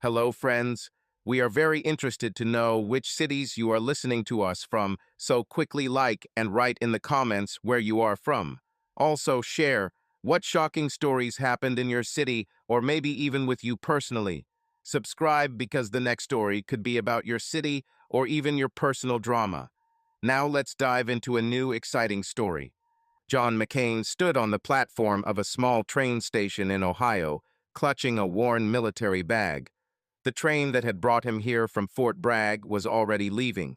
Hello, friends. We are very interested to know which cities you are listening to us from, so quickly like and write in the comments where you are from. Also, share what shocking stories happened in your city or maybe even with you personally. Subscribe because the next story could be about your city or even your personal drama. Now let's dive into a new exciting story. John McCain stood on the platform of a small train station in Ohio, clutching a worn military bag. The train that had brought him here from Fort Bragg was already leaving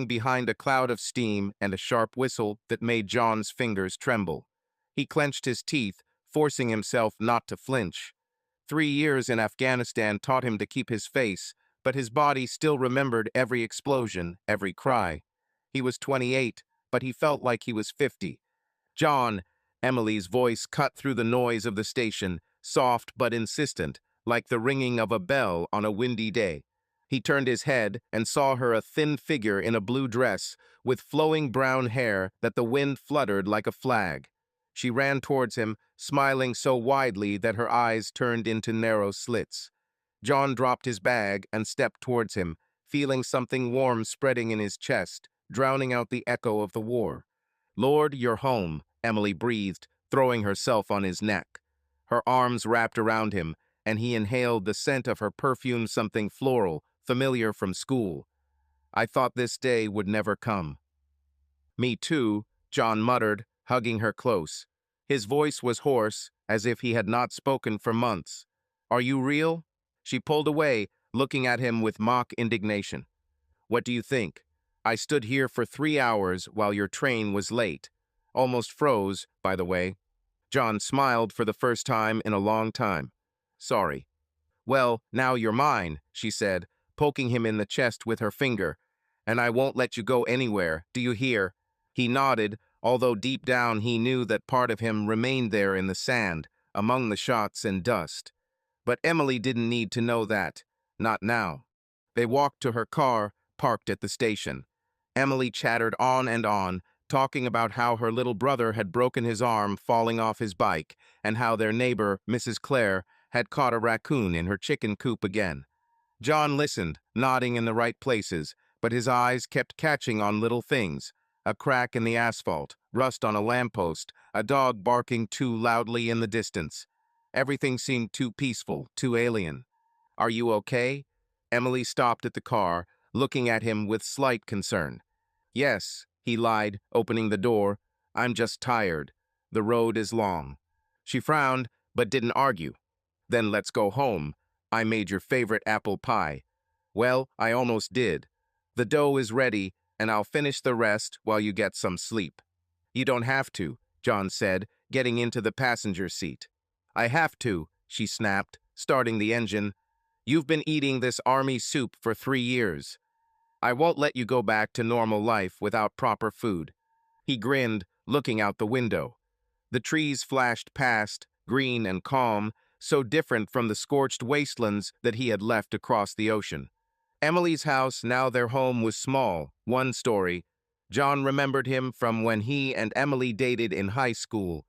behind a cloud of steam and a sharp whistle that made John's fingers tremble. He clenched his teeth, forcing himself not to flinch. 3 years in Afghanistan taught him to keep his face, but his body still remembered every explosion, every cry. He was 28, but he felt like he was 50. John, Emily's voice cut through the noise of the station, soft but insistent, like the ringing of a bell on a windy day. He turned his head and saw her, a thin figure in a blue dress, with flowing brown hair that the wind fluttered like a flag. She ran towards him, smiling so widely that her eyes turned into narrow slits. John dropped his bag and stepped towards him, feeling something warm spreading in his chest, drowning out the echo of the war. "Lord, you're home," Emily breathed, throwing herself on his neck. Her arms wrapped around him, and he inhaled the scent of her perfume, something floral, familiar from school. "I thought this day would never come." "Me too," John muttered, hugging her close. His voice was hoarse, as if he had not spoken for months. "Are you real?" She pulled away, looking at him with mock indignation. "What do you think? I stood here for 3 hours while your train was late. Almost froze, by the way." John smiled for the first time in a long time. "Sorry." "Well, now you're mine," she said, poking him in the chest with her finger. "And I won't let you go anywhere, do you hear?" He nodded, although deep down he knew that part of him remained there in the sand, among the shots and dust. But Emily didn't need to know that. Not now. They walked to her car, parked at the station. Emily chattered on, talking about how her little brother had broken his arm falling off his bike, and how their neighbor, Mrs. Clare, had caught a raccoon in her chicken coop again. John listened, nodding in the right places, but his eyes kept catching on little things: a crack in the asphalt, rust on a lamppost, a dog barking too loudly in the distance. Everything seemed too peaceful, too alien. "Are you okay?" Emily stopped at the car, looking at him with slight concern. "Yes," he lied, opening the door. "I'm just tired. The road is long." She frowned, but didn't argue. "Then let's go home. I made your favorite apple pie." "Well, I almost did. The dough is ready, and I'll finish the rest while you get some sleep." "You don't have to," John said, getting into the passenger seat. "I have to," she snapped, starting the engine. "You've been eating this army soup for 3 years. I won't let you go back to normal life without proper food." He grinned, looking out the window. The trees flashed past, green and calm, so different from the scorched wastelands that he had left across the ocean. Emily's house, now their home, was small, one story. John remembered him from when he and Emily dated in high school.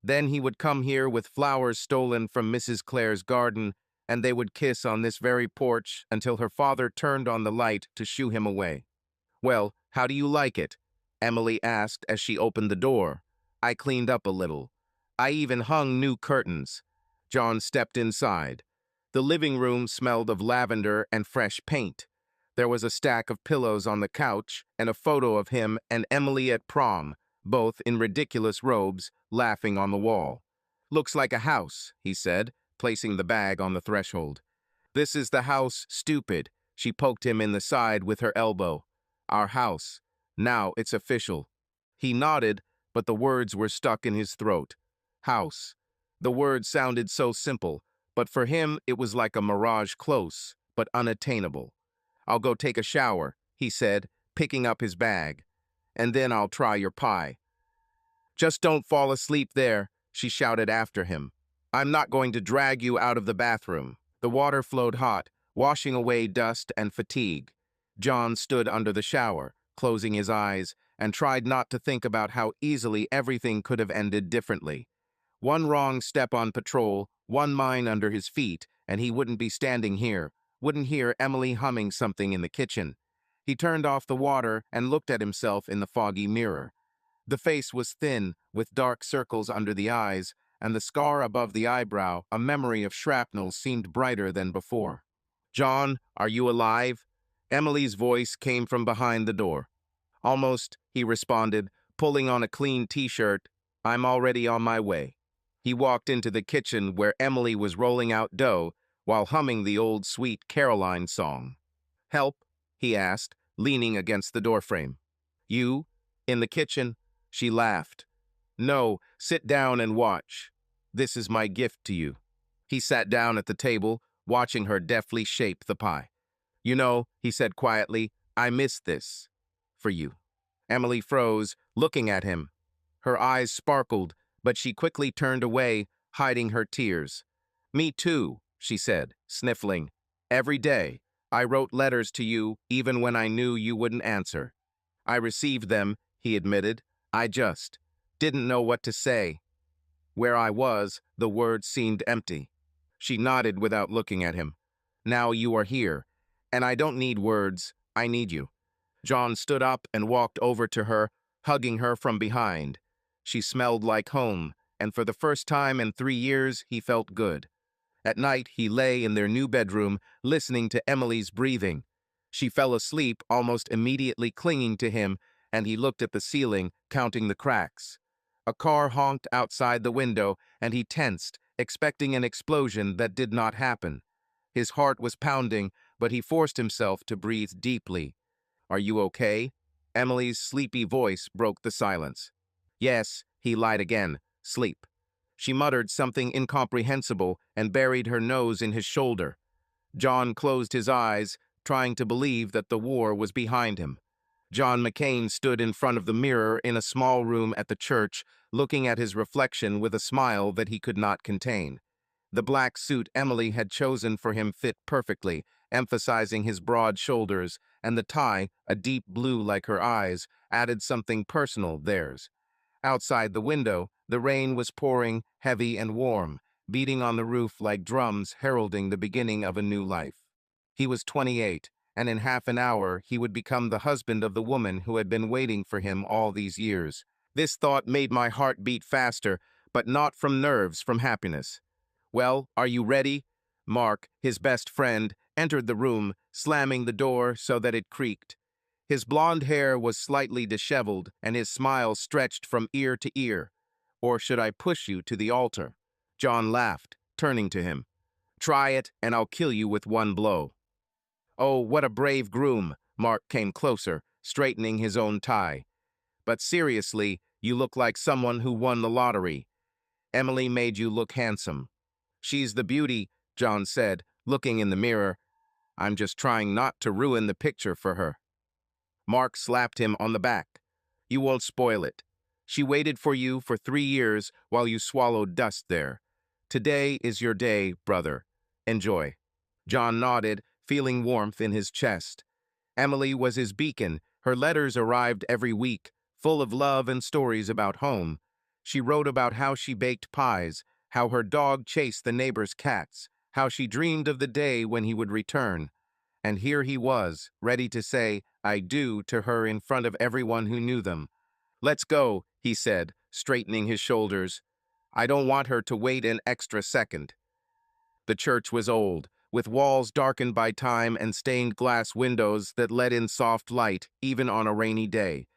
Then he would come here with flowers stolen from Mrs. Clare's garden, and they would kiss on this very porch until her father turned on the light to shoo him away. "Well, how do you like it?" Emily asked as she opened the door. "I cleaned up a little. I even hung new curtains." John stepped inside. The living room smelled of lavender and fresh paint. There was a stack of pillows on the couch and a photo of him and Emily at prom, both in ridiculous robes, laughing on the wall. "Looks like a house," he said, placing the bag on the threshold. "This is the house, stupid." She poked him in the side with her elbow. "Our house. Now it's official." He nodded, but the words were stuck in his throat. House. The word sounded so simple, but for him it was like a mirage, close, but unattainable. "I'll go take a shower," he said, picking up his bag. "And then I'll try your pie." "Just don't fall asleep there," she shouted after him. "I'm not going to drag you out of the bathroom." The water flowed hot, washing away dust and fatigue. John stood under the shower, closing his eyes, and tried not to think about how easily everything could have ended differently. One wrong step on patrol, one mine under his feet, and he wouldn't be standing here, wouldn't hear Emily humming something in the kitchen. He turned off the water and looked at himself in the foggy mirror. The face was thin, with dark circles under the eyes, and the scar above the eyebrow, a memory of shrapnel, seemed brighter than before. "John, are you alive?" Emily's voice came from behind the door. "Almost," he responded, pulling on a clean t-shirt. "I'm already on my way." He walked into the kitchen where Emily was rolling out dough while humming the old Sweet Caroline song. "Help?" he asked, leaning against the doorframe. "You? In the kitchen?" She laughed. "No, sit down and watch. This is my gift to you." He sat down at the table, watching her deftly shape the pie. "You know," he said quietly, "I miss this. For you." Emily froze, looking at him. Her eyes sparkled, but she quickly turned away, hiding her tears. "Me too," she said, sniffling. "Every day, I wrote letters to you even when I knew you wouldn't answer." "I received them," he admitted. "I just didn't know what to say." Where I was, the words seemed empty. She nodded without looking at him. "Now you are here, and I don't need words, I need you." John stood up and walked over to her, hugging her from behind. She smelled like home, and for the first time in 3 years, he felt good. At night, he lay in their new bedroom, listening to Emily's breathing. She fell asleep, almost immediately clinging to him, and he looked at the ceiling, counting the cracks. A car honked outside the window, and he tensed, expecting an explosion that did not happen. His heart was pounding, but he forced himself to breathe deeply. "Are you okay?" Emily's sleepy voice broke the silence. "Yes," he lied again. "Sleep." She muttered something incomprehensible and buried her nose in his shoulder. John closed his eyes, trying to believe that the war was behind him. John McCain stood in front of the mirror in a small room at the church, looking at his reflection with a smile that he could not contain. The black suit Emily had chosen for him fit perfectly, emphasizing his broad shoulders, and the tie, a deep blue like her eyes, added something personal theirs. Outside the window, the rain was pouring, heavy and warm, beating on the roof like drums heralding the beginning of a new life. He was 28, and in half an hour he would become the husband of the woman who had been waiting for him all these years. This thought made my heart beat faster, but not from nerves, from happiness. "Well, are you ready?" Mark, his best friend, entered the room, slamming the door so that it creaked. His blonde hair was slightly disheveled, and his smile stretched from ear to ear. "Or should I push you to the altar?" John laughed, turning to him. "Try it, and I'll kill you with one blow." "Oh, what a brave groom!" Mark came closer, straightening his own tie. "But seriously, you look like someone who won the lottery. Emily made you look handsome." "She's the beauty," John said, looking in the mirror. "I'm just trying not to ruin the picture for her." Mark slapped him on the back. "You won't spoil it. She waited for you for 3 years while you swallowed dust there. Today is your day, brother. Enjoy." John nodded, feeling warmth in his chest. Emily was his beacon. Her letters arrived every week, full of love and stories about home. She wrote about how she baked pies, how her dog chased the neighbor's cats, how she dreamed of the day when he would return. And here he was, ready to say, "I do" to her in front of everyone who knew them. "Let's go," he said, straightening his shoulders. "I don't want her to wait an extra second." The church was old, with walls darkened by time and stained glass windows that let in soft light, even on a rainy day.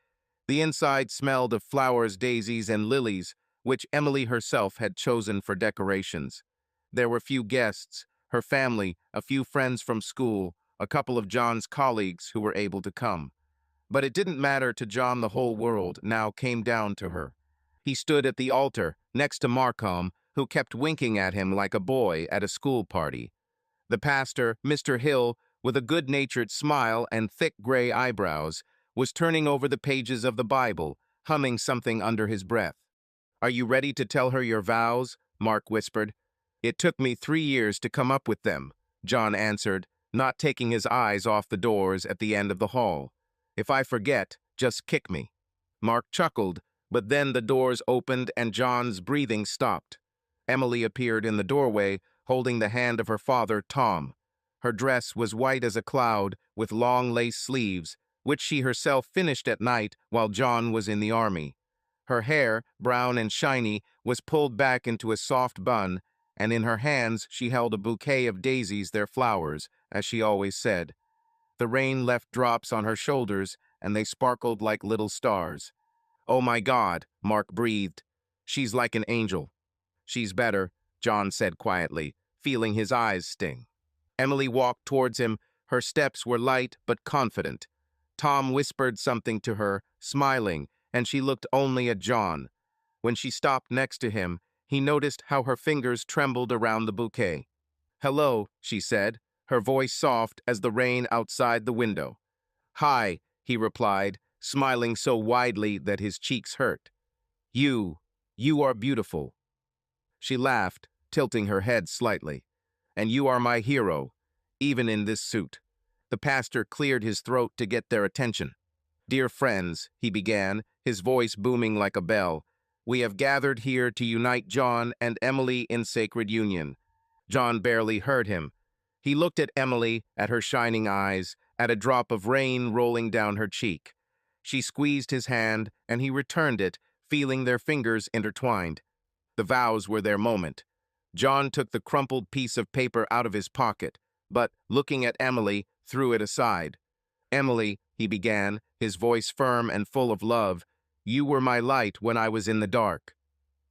The inside smelled of flowers, daisies, and lilies, which Emily herself had chosen for decorations. There were few guests, her family, a few friends from school, a couple of John's colleagues who were able to come. But it didn't matter to John. The whole world now came down to her. He stood at the altar, next to Markham, who kept winking at him like a boy at a school party. The pastor, Mr. Hill, with a good-natured smile and thick gray eyebrows, was turning over the pages of the Bible, humming something under his breath. "Are you ready to tell her your vows?" Mark whispered. "It took me 3 years to come up with them," John answered, not taking his eyes off the doors at the end of the hall. "If I forget, just kick me." Mark chuckled, but then the doors opened and John's breathing stopped. Emily appeared in the doorway, holding the hand of her father, Tom. Her dress was white as a cloud, with long lace sleeves, which she herself finished at night while John was in the army. Her hair, brown and shiny, was pulled back into a soft bun, and in her hands she held a bouquet of daisies, their flowers, as she always said. The rain left drops on her shoulders, and they sparkled like little stars. "Oh my God," Mark breathed. "She's like an angel." "She's better," John said quietly, feeling his eyes sting. Emily walked towards him. Her steps were light but confident. Tom whispered something to her, smiling, and she looked only at John. When she stopped next to him, he noticed how her fingers trembled around the bouquet. "Hello," she said, her voice soft as the rain outside the window. "Hi," he replied, smiling so widely that his cheeks hurt. You are beautiful." She laughed, tilting her head slightly. "And you are my hero, even in this suit." The pastor cleared his throat to get their attention. "Dear friends," he began, his voice booming like a bell, "we have gathered here to unite John and Emily in sacred union." John barely heard him. He looked at Emily, at her shining eyes, at a drop of rain rolling down her cheek. She squeezed his hand, and he returned it, feeling their fingers intertwined. The vows were their moment. John took the crumpled piece of paper out of his pocket, but, looking at Emily, threw it aside. "Emily," he began, his voice firm and full of love, "you were my light when I was in the dark.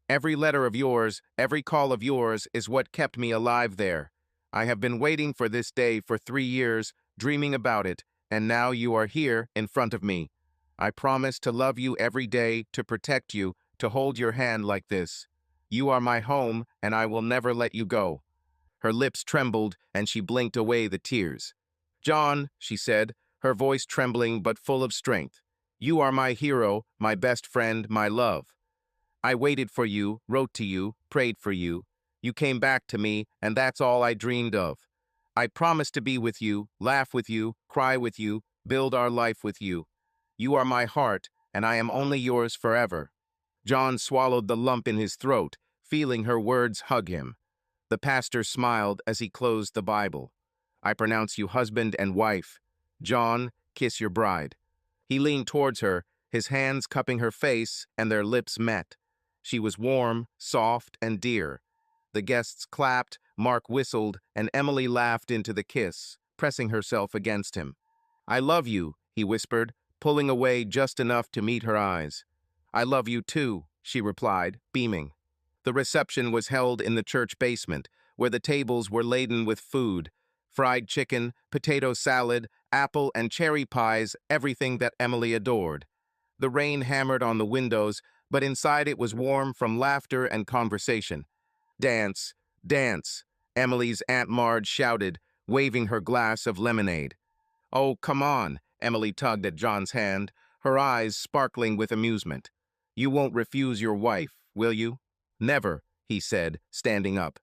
Every letter of yours, every call of yours is what kept me alive there. I have been waiting for this day for 3 years, dreaming about it, and now you are here in front of me. I promise to love you every day, to protect you, to hold your hand like this. You are my home, and I will never let you go." Her lips trembled, and she blinked away the tears. "John," she said, her voice trembling but full of strength, "you are my hero, my best friend, my love. I waited for you, wrote to you, prayed for you. You came back to me, and that's all I dreamed of. I promised to be with you, laugh with you, cry with you, build our life with you. You are my heart, and I am only yours forever." John swallowed the lump in his throat, feeling her words hug him. The pastor smiled as he closed the Bible. "I pronounce you husband and wife. John, kiss your bride." He leaned towards her, his hands cupping her face, and their lips met. She was warm, soft, and dear. The guests clapped, Mark whistled, and Emily laughed into the kiss, pressing herself against him. "I love you," he whispered, pulling away just enough to meet her eyes. "I love you too," she replied, beaming. The reception was held in the church basement, where the tables were laden with food: fried chicken, potato salad, apple and cherry pies, everything that Emily adored. The rain hammered on the windows, but inside it was warm from laughter and conversation. "Dance, dance," Emily's Aunt Marge shouted, waving her glass of lemonade. "Oh, come on," Emily tugged at John's hand, her eyes sparkling with amusement. "You won't refuse your wife, will you?" "Never," he said, standing up.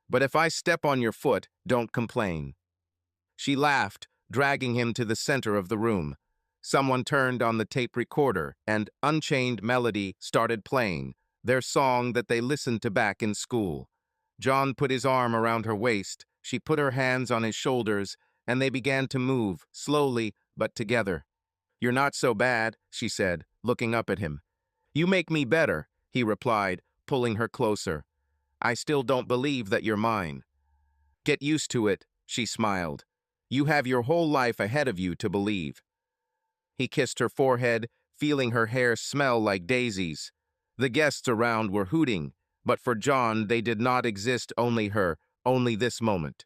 "But if I step on your foot, don't complain." She laughed, dragging him to the center of the room. Someone turned on the tape recorder, and Unchained Melody started playing, their song that they listened to back in school. John put his arm around her waist, she put her hands on his shoulders, and they began to move, slowly but together. "You're not so bad," she said, looking up at him. "You make me better," he replied, pulling her closer. "I still don't believe that you're mine." "Get used to it," she smiled. "You have your whole life ahead of you to believe." He kissed her forehead, feeling her hair smell like daisies. The guests around were hooting, but for John they did not exist only this moment.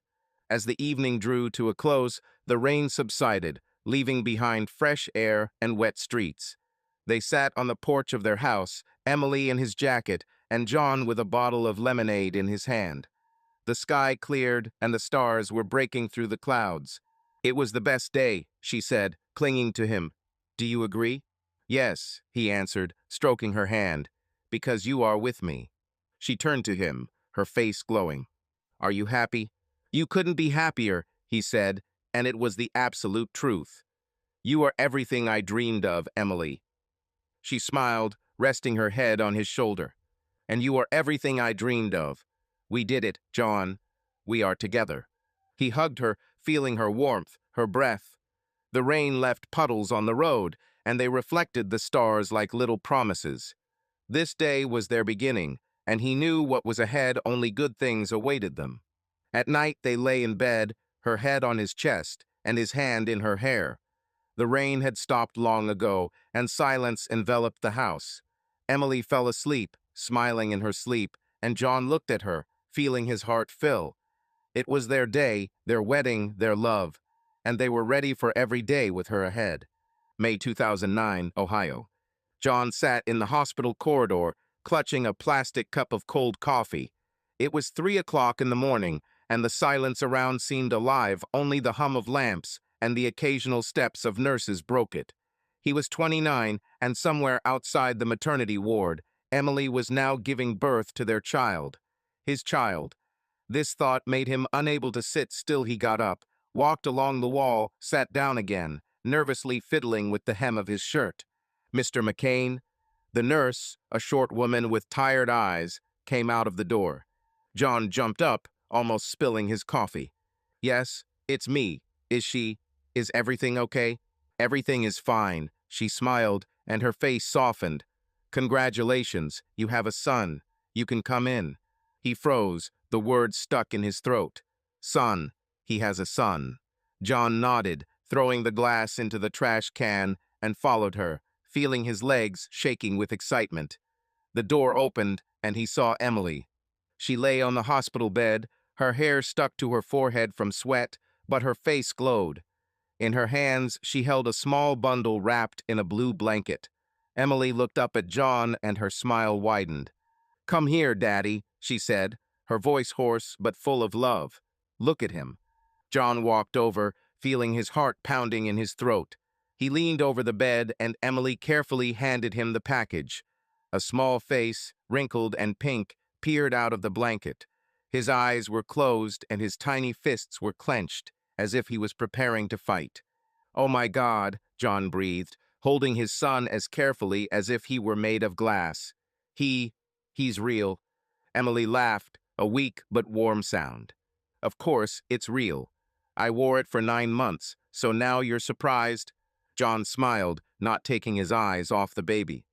As the evening drew to a close, the rain subsided, leaving behind fresh air and wet streets. They sat on the porch of their house, Emily in his jacket, and John with a bottle of lemonade in his hand. The sky cleared, and the stars were breaking through the clouds. "It was the best day," she said, clinging to him. "Do you agree?" "Yes," he answered, stroking her hand, "because you are with me." She turned to him, her face glowing. "Are you happy?" "You couldn't be happier," he said, and it was the absolute truth. "You are everything I dreamed of, Emily." She smiled, resting her head on his shoulder. "And you are everything I dreamed of. We did it, John. We are together." He hugged her, feeling her warmth, her breath. The rain left puddles on the road, and they reflected the stars like little promises. This day was their beginning, and he knew what was ahead. Only good things awaited them. At night they lay in bed, her head on his chest and his hand in her hair. The rain had stopped long ago, and silence enveloped the house. Emily fell asleep, smiling in her sleep, and John looked at her, feeling his heart fill. It was their day, their wedding, their love, and they were ready for every day with her ahead. May 2009, Ohio. John sat in the hospital corridor, clutching a plastic cup of cold coffee. It was 3 o'clock in the morning, and the silence around seemed alive. Only the hum of lamps and the occasional steps of nurses broke it. He was 29, and somewhere outside the maternity ward, Emily was now giving birth to their child. His child. This thought made him unable to sit still. He got up, walked along the wall, sat down again, nervously fiddling with the hem of his shirt. Mr. McCain, the nurse, a short woman with tired eyes, came out of the door. John jumped up, almost spilling his coffee. Yes, it's me. Is everything okay? Everything is fine. She smiled, and her face softened. Congratulations, you have a son. You can come in. He froze, the words stuck in his throat. Son. He has a son. John nodded, throwing the glass into the trash can, and followed her, feeling his legs shaking with excitement. The door opened, and he saw Emily. She lay on the hospital bed, her hair stuck to her forehead from sweat, but her face glowed. In her hands, she held a small bundle wrapped in a blue blanket. Emily looked up at John, and her smile widened. "Come here, Daddy," she said, her voice hoarse but full of love. "Look at him." John walked over, feeling his heart pounding in his throat. He leaned over the bed, and Emily carefully handed him the package. A small face, wrinkled and pink, peered out of the blanket. His eyes were closed, and his tiny fists were clenched, as if he was preparing to fight. "Oh my God," John breathed, holding his son as carefully as if he were made of glass. He's real." Emily laughed, a weak but warm sound. "Of course, it's real. I wore it for 9 months, so now you're surprised?" John smiled, not taking his eyes off the baby.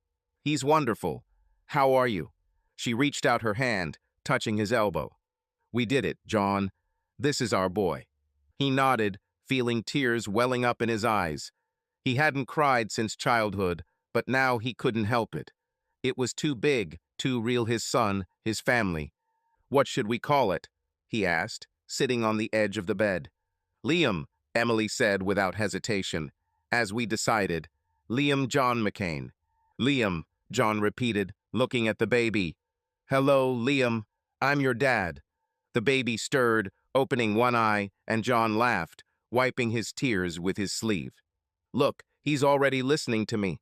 "He's wonderful. How are you?" She reached out her hand, touching his elbow. "We did it, John. This is our boy." He nodded, feeling tears welling up in his eyes. He hadn't cried since childhood, but now he couldn't help it. It was too big, too real. His son, his family. "What should we call it?" he asked, sitting on the edge of the bed. "Liam," Emily said without hesitation. "As we decided. Liam John McCain." "Liam," John repeated, looking at the baby. "Hello, Liam. I'm your dad." The baby stirred, opening one eye, and John laughed, wiping his tears with his sleeve. "Look, he's already listening to me."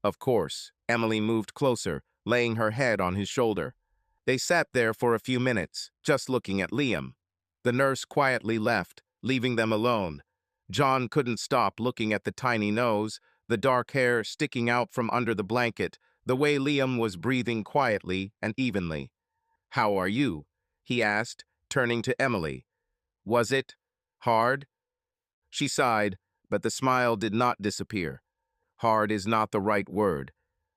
Of course. Emily moved closer, laying her head on his shoulder. They sat there for a few minutes, just looking at Liam. The nurse quietly left, leaving them alone. John couldn't stop looking at the tiny nose, the dark hair sticking out from under the blanket, the way Liam was breathing quietly and evenly. "How are you?" he asked, turning to Emily. "Was it hard?" She sighed, but the smile did not disappear. "Hard is not the right word.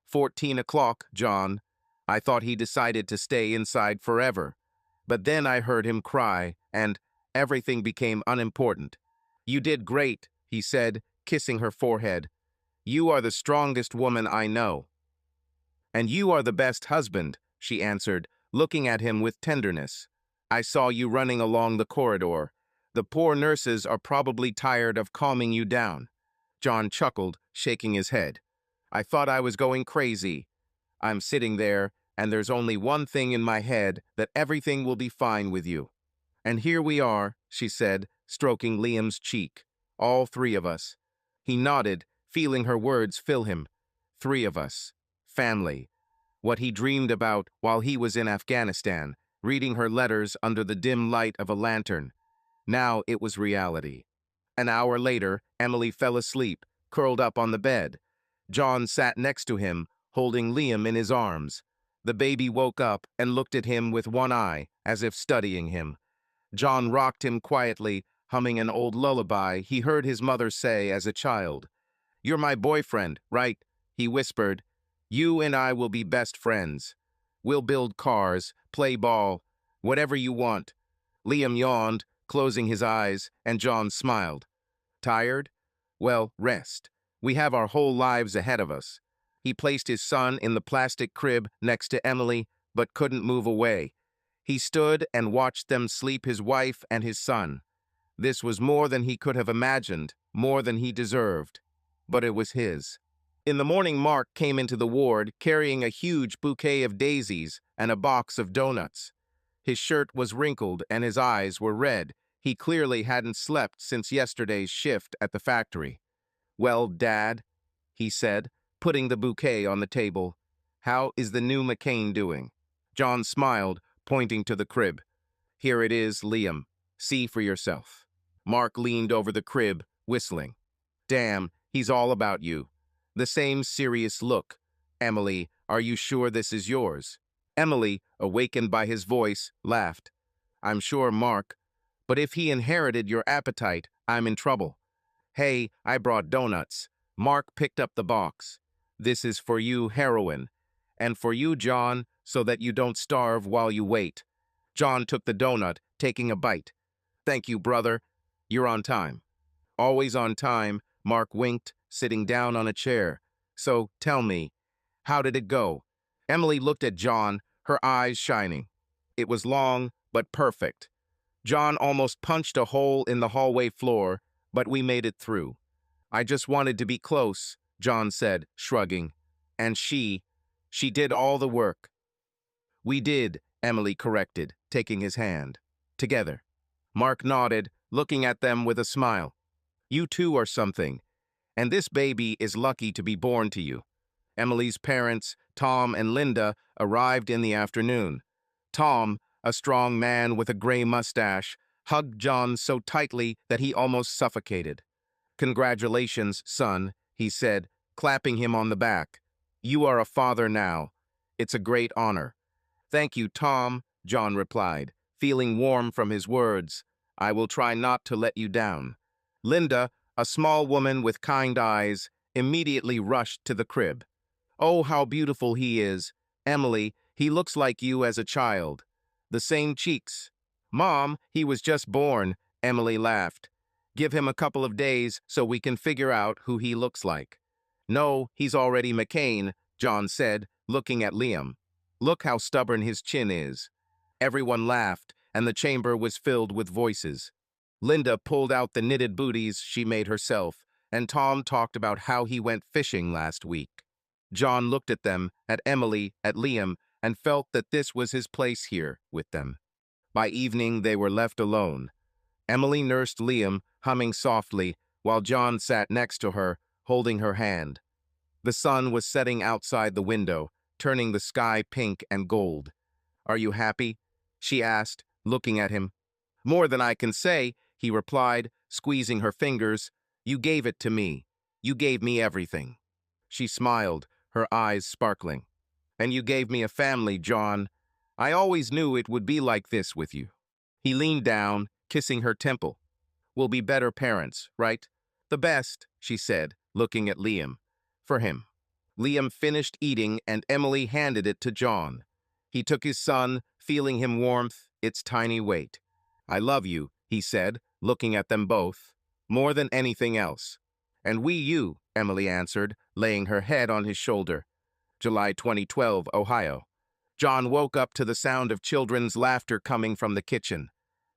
14 o'clock, John. I thought he decided to stay inside forever. But then I heard him cry, and everything became unimportant." "You did great," he said, kissing her forehead. "You are the strongest woman I know." "And you are the best husband," she answered, looking at him with tenderness. "I saw you running along the corridor. The poor nurses are probably tired of calming you down." John chuckled, shaking his head. "I thought I was going crazy. I'm sitting there, and there's only one thing in my head, that everything will be fine with you." "And here we are," she said, stroking Liam's cheek. "All 3 of us." He nodded, feeling her words fill him. 3 of us. Family. What he dreamed about while he was in Afghanistan, reading her letters under the dim light of a lantern. Now it was reality. An hour later, Emily fell asleep, curled up on the bed. John sat next to him, holding Liam in his arms. The baby woke up and looked at him with one eye, as if studying him. John rocked him quietly, humming an old lullaby he heard his mother say as a child. "You're my boyfriend, right?" he whispered. "You and I will be best friends. We'll build cars, play ball, whatever you want." Liam yawned, closing his eyes, and John smiled. "Tired? Well, rest. We have our whole lives ahead of us." He placed his son in the plastic crib next to Emily, but couldn't move away. He stood and watched them sleep, his wife and his son. This was more than he could have imagined, more than he deserved. But it was his. In the morning, Mark came into the ward carrying a huge bouquet of daisies and a box of donuts. His shirt was wrinkled and his eyes were red. He clearly hadn't slept since yesterday's shift at the factory. "Well, Dad," he said, putting the bouquet on the table, "how is the new McCain doing?" John smiled, pointing to the crib. "Here it is, Liam. See for yourself." Mark leaned over the crib, whistling. "Damn, he's all about you." The same serious look. "Emily, are you sure this is yours?" Emily, awakened by his voice, laughed. "I'm sure, Mark. But if he inherited your appetite, I'm in trouble." "Hey, I brought donuts." Mark picked up the box. "This is for you, heroine. And for you, John, so that you don't starve while you wait." John took the donut, taking a bite. "Thank you, brother. You're on time." "Always on time," Mark winked, sitting down on a chair. "So, tell me, how did it go?" Emily looked at John, her eyes shining. It was long, but perfect. "John almost punched a hole in the hallway floor, but we made it through." "I just wanted to be close," John said, shrugging. "And she did all the work." "We did," Emily corrected, taking his hand. "Together." Mark nodded, looking at them with a smile. "You two are something, and this baby is lucky to be born to you." Emily's parents, Tom and Linda, arrived in the afternoon. Tom, a strong man with a gray mustache, hugged John so tightly that he almost suffocated. "Congratulations, son," he said, clapping him on the back. "You are a father now. It's a great honor." "Thank you, Tom," John replied, feeling warm from his words. "I will try not to let you down." Linda, a small woman with kind eyes, immediately rushed to the crib. "Oh, how beautiful he is. Emily, he looks like you as a child. The same cheeks." "Mom, he was just born," Emily laughed. "Give him a couple of days so we can figure out who he looks like." "No, he's already McCain," John said, looking at Liam. "Look how stubborn his chin is." Everyone laughed, and the chamber was filled with voices. Linda pulled out the knitted booties she made herself, and Tom talked about how he went fishing last week. John looked at them, at Emily, at Liam, and felt that this was his place here with them. By evening, they were left alone. Emily nursed Liam, humming softly, while John sat next to her, holding her hand. The sun was setting outside the window, turning the sky pink and gold. "Are you happy?" she asked, looking at him. "More than I can say," he replied, squeezing her fingers. "You gave it to me. You gave me everything." She smiled, her eyes sparkling. "And you gave me a family, John. I always knew it would be like this with you." He leaned down, kissing her temple. "We'll be better parents, right?" "The best," she said, looking at Liam. "For him." Liam finished eating, and Emily handed it to John. He took his son, feeling him warmth, its tiny weight. "I love you," he said, looking at them both, "more than anything else." "And we you," Emily answered, laying her head on his shoulder. July 2012, Ohio. John woke up to the sound of children's laughter coming from the kitchen.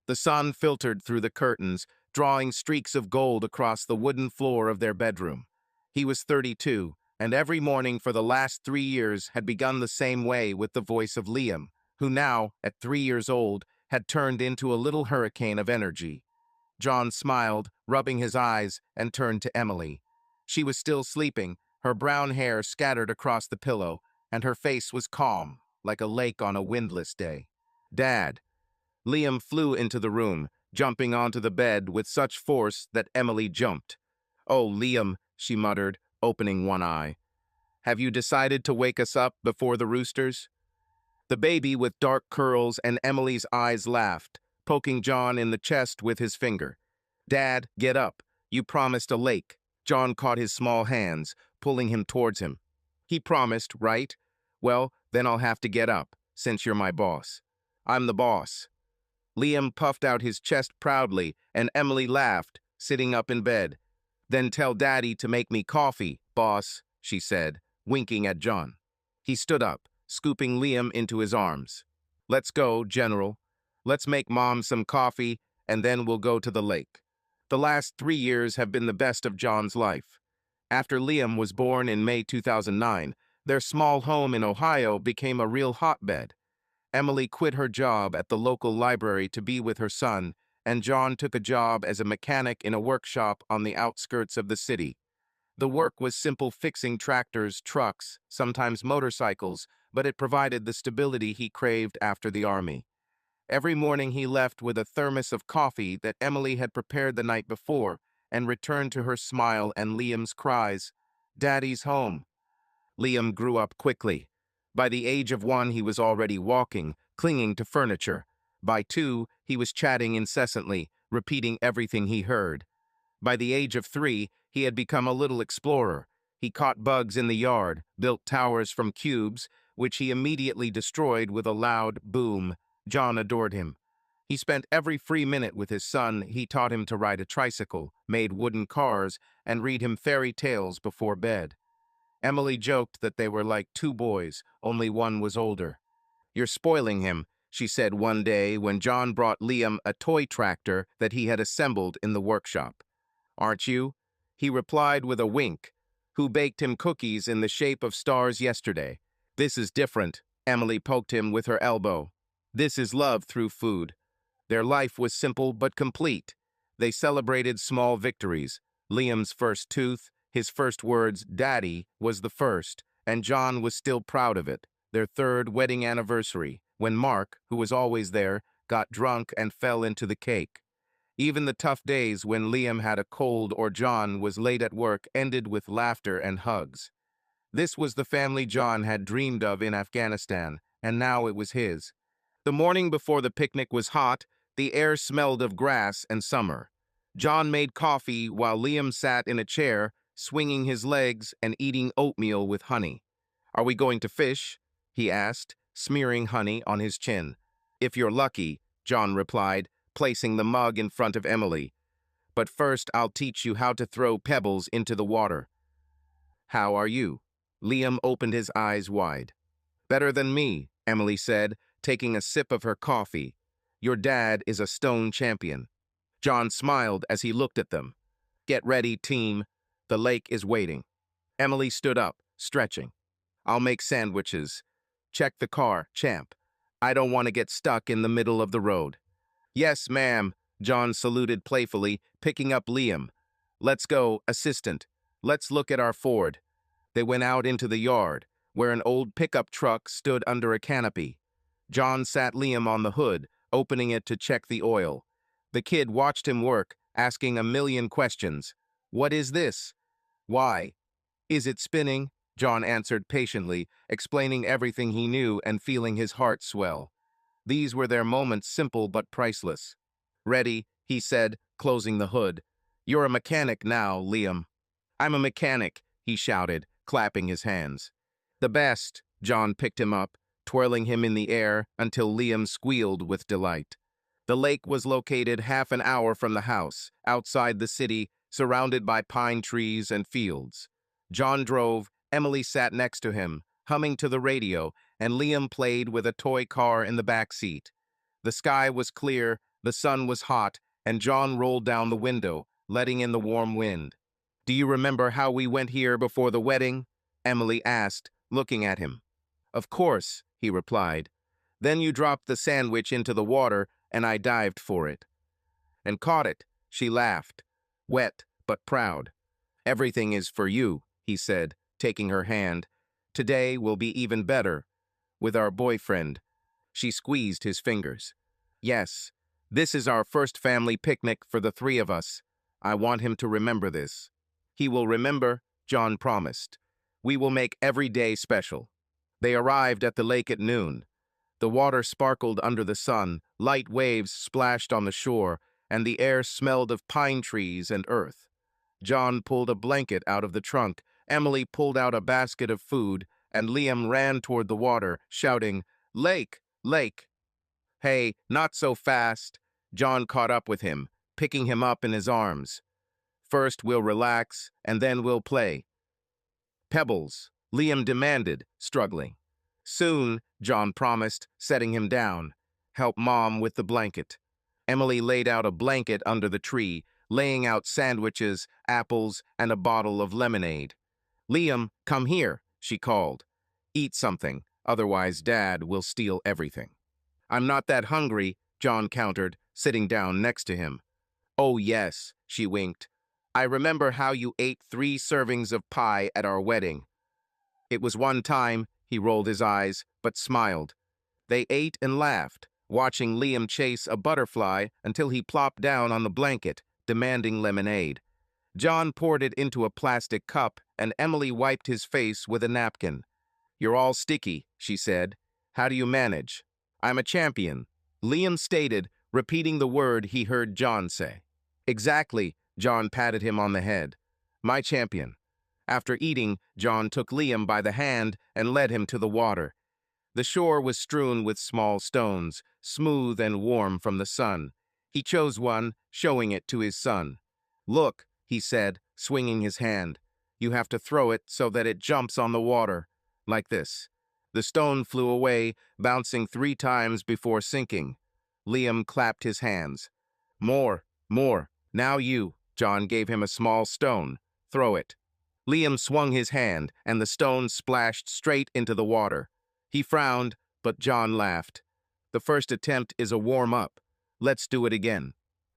The sun filtered through the curtains, drawing streaks of gold across the wooden floor of their bedroom. He was 32, and every morning for the last 3 years had begun the same way with the voice of Liam, who now, at 3 years old, had turned into a little hurricane of energy. John smiled, rubbing his eyes, and turned to Emily. She was still sleeping, her brown hair scattered across the pillow, and her face was calm, like a lake on a windless day. "Dad." Liam flew into the room, jumping onto the bed with such force that Emily jumped. "Oh, Liam," she muttered, opening one eye. "Have you decided to wake us up before the roosters?" The baby with dark curls and Emily's eyes laughed, poking John in the chest with his finger. Dad, get up. You promised a lake. John caught his small hands, pulling him towards him. He promised, right? Well, then I'll have to get up, since you're my boss. I'm the boss. Liam puffed out his chest proudly, and Emily laughed, sitting up in bed. Then tell Daddy to make me coffee, boss, she said, winking at John. He stood up, scooping Liam into his arms. Let's go, General. Let's make Mom some coffee, and then we'll go to the lake. The last 3 years have been the best of John's life. After Liam was born in May 2009, their small home in Ohio became a real hotbed. Emily quit her job at the local library to be with her son, and John took a job as a mechanic in a workshop on the outskirts of the city. The work was simple, fixing tractors, trucks, sometimes motorcycles, but it provided the stability he craved after the army. Every morning he left with a thermos of coffee that Emily had prepared the night before and returned to her smile and Liam's cries, "Daddy's home." Liam grew up quickly. By the age of 1, he was already walking, clinging to furniture. By 2, he was chatting incessantly, repeating everything he heard. By the age of 3, he had become a little explorer. He caught bugs in the yard, built towers from cubes, which he immediately destroyed with a loud boom. John adored him. He spent every free minute with his son. He taught him to ride a tricycle, made wooden cars, and read him fairy tales before bed. Emily joked that they were like 2 boys, only one was older. "You're spoiling him," she said one day when John brought Liam a toy tractor that he had assembled in the workshop. "Aren't you?" He replied with a wink. "Who baked him cookies in the shape of stars yesterday?" "This is different," Emily poked him with her elbow. "This is love through food." Their life was simple but complete. They celebrated small victories. Liam's first tooth, his first words, "Daddy," was the first, and John was still proud of it. Their 3rd wedding anniversary, when Mark, who was always there, got drunk and fell into the cake. Even the tough days when Liam had a cold or John was late at work ended with laughter and hugs. This was the family John had dreamed of in Afghanistan, and now it was his. The morning before the picnic was hot. The air smelled of grass and summer. John made coffee while Liam sat in a chair, swinging his legs and eating oatmeal with honey. "Are we going to fish?" he asked, smearing honey on his chin. "If you're lucky," John replied, placing the mug in front of Emily. "But first I'll teach you how to throw pebbles into the water." "How are you?" Liam opened his eyes wide. "Better than me," Emily said, taking a sip of her coffee. "Your dad is a stone champion." John smiled as he looked at them. "Get ready, team. The lake is waiting." Emily stood up, stretching. "I'll make sandwiches. Check the car, champ. I don't want to get stuck in the middle of the road." "Yes, ma'am," John saluted playfully, picking up Liam. "Let's go, assistant. Let's look at our Ford." They went out into the yard, where an old pickup truck stood under a canopy. John sat Liam on the hood, opening it to check the oil. The kid watched him work, asking a million questions. "What is this? Why? Is it spinning?" John answered patiently, explaining everything he knew and feeling his heart swell. These were their moments, simple but priceless. "Ready," he said, closing the hood. "You're a mechanic now, Liam." "I'm a mechanic," he shouted, clapping his hands. "The best." John picked him up, twirling him in the air until Liam squealed with delight. The lake was located half an hour from the house, outside the city, surrounded by pine trees and fields. John drove, Emily sat next to him, humming to the radio, and Liam played with a toy car in the back seat. The sky was clear, the sun was hot, and John rolled down the window, letting in the warm wind. "Do you remember how we went here before the wedding?" Emily asked, looking at him. "Of course," he replied. "Then you dropped the sandwich into the water, and I dived for it." "And caught it," she laughed, wet but proud. "Everything is for you," he said, taking her hand. "Today will be even better. With our boyfriend." She squeezed his fingers. "Yes, this is our first family picnic for the 3 of us. I want him to remember this." "He will remember," John promised. "We will make every day special." They arrived at the lake at noon. The water sparkled under the sun, light waves splashed on the shore, and the air smelled of pine trees and earth. John pulled a blanket out of the trunk, Emily pulled out a basket of food, and Liam ran toward the water, shouting, "Lake! Lake!" "Hey, not so fast!" John caught up with him, picking him up in his arms. "First we'll relax, and then we'll play." "Pebbles," Liam demanded, struggling. "Soon," John promised, setting him down. "Help Mom with the blanket." Emily laid out a blanket under the tree, laying out sandwiches, apples, and a bottle of lemonade. "Liam, come here," she called. "Eat something, otherwise Dad will steal everything." "I'm not that hungry," John countered, sitting down next to him. "Oh yes," she winked. "I remember how you ate 3 servings of pie at our wedding." "It was one time," he rolled his eyes, but smiled. They ate and laughed, watching Liam chase a butterfly until he plopped down on the blanket, demanding lemonade. John poured it into a plastic cup, and Emily wiped his face with a napkin. "You're all sticky," she said. "How do you manage?" "I'm a champion," Liam stated, repeating the word he heard John say. "Exactly," John patted him on the head. "My champion." After eating, John took Liam by the hand and led him to the water. The shore was strewn with small stones, smooth and warm from the sun. He chose one, showing it to his son. "Look," he said, swinging his hand. "You have to throw it so that it jumps on the water. Like this." The stone flew away, bouncing 3 times before sinking. Liam clapped his hands. "More, more. Now you." John gave him a small stone. "Throw it." Liam swung his hand, and the stone splashed straight into the water. He frowned, but John laughed. "The first attempt is a warm-up. Let's do it again."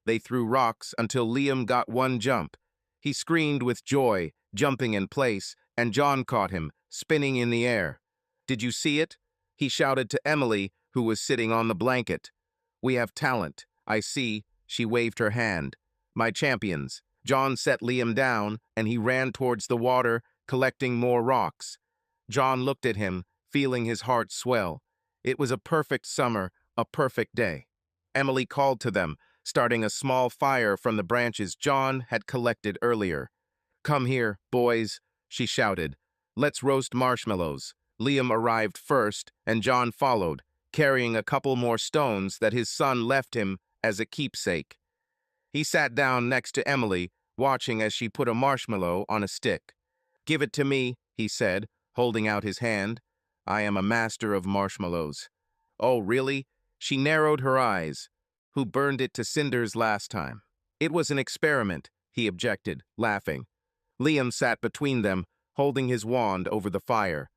They threw rocks until Liam got one jump. He screamed with joy, jumping in place, and John caught him, spinning in the air. "Did you see it?" he shouted to Emily, who was sitting on the blanket. "We have talent. I see." She waved her hand. "My champions." John set Liam down, and he ran towards the water, collecting more rocks. John looked at him, feeling his heart swell. It was a perfect summer, a perfect day. Emily called to them, starting a small fire from the branches John had collected earlier. "Come here, boys," she shouted. "Let's roast marshmallows." Liam arrived first, and John followed, carrying a couple more stones that his son left him as a keepsake. He sat down next to Emily, watching as she put a marshmallow on a stick. "Give it to me," he said, holding out his hand. "I am a master of marshmallows." "Oh, really?" She narrowed her eyes. "Who burned it to cinders last time?" "It was an experiment," he objected, laughing. Liam sat between them, holding his wand over the fire.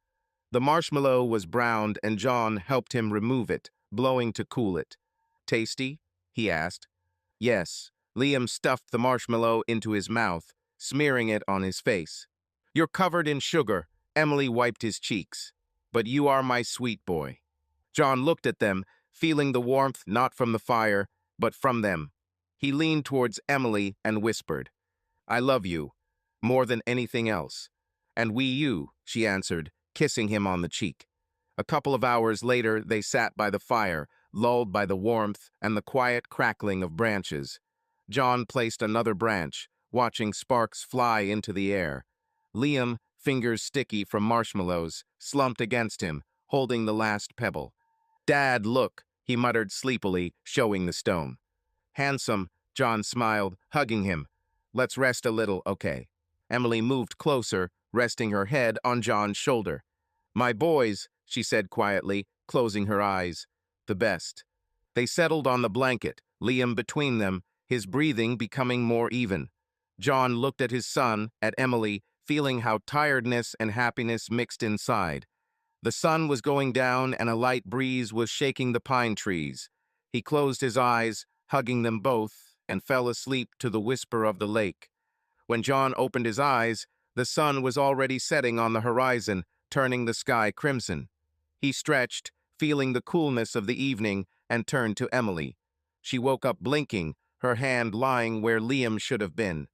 The marshmallow was browned, and John helped him remove it, blowing to cool it. "Tasty?" he asked. "Yes." Liam stuffed the marshmallow into his mouth, smearing it on his face. "You're covered in sugar." Emily wiped his cheeks. "But you are my sweet boy." John looked at them, feeling the warmth not from the fire, but from them. He leaned towards Emily and whispered, "I love you, more than anything else." "And we you," she answered, kissing him on the cheek. A couple of hours later, they sat by the fire, lulled by the warmth and the quiet crackling of branches. John placed another branch, watching sparks fly into the air. Liam, fingers sticky from marshmallows, slumped against him, holding the last pebble. "Dad, look," he muttered sleepily, showing the stone. "Handsome," John smiled, hugging him. "Let's rest a little, okay?" Emily moved closer, resting her head on John's shoulder. "My boys," she said quietly, closing her eyes. "The best." They settled on the blanket, Liam between them, his breathing becoming more even. John looked at his son, at Emily, feeling how tiredness and happiness mixed inside. The sun was going down and a light breeze was shaking the pine trees. He closed his eyes, hugging them both, and fell asleep to the whisper of the lake. When John opened his eyes, the sun was already setting on the horizon, turning the sky crimson. He stretched, feeling the coolness of the evening, and turned to Emily. She woke up blinking, her hand lying where Liam should have been.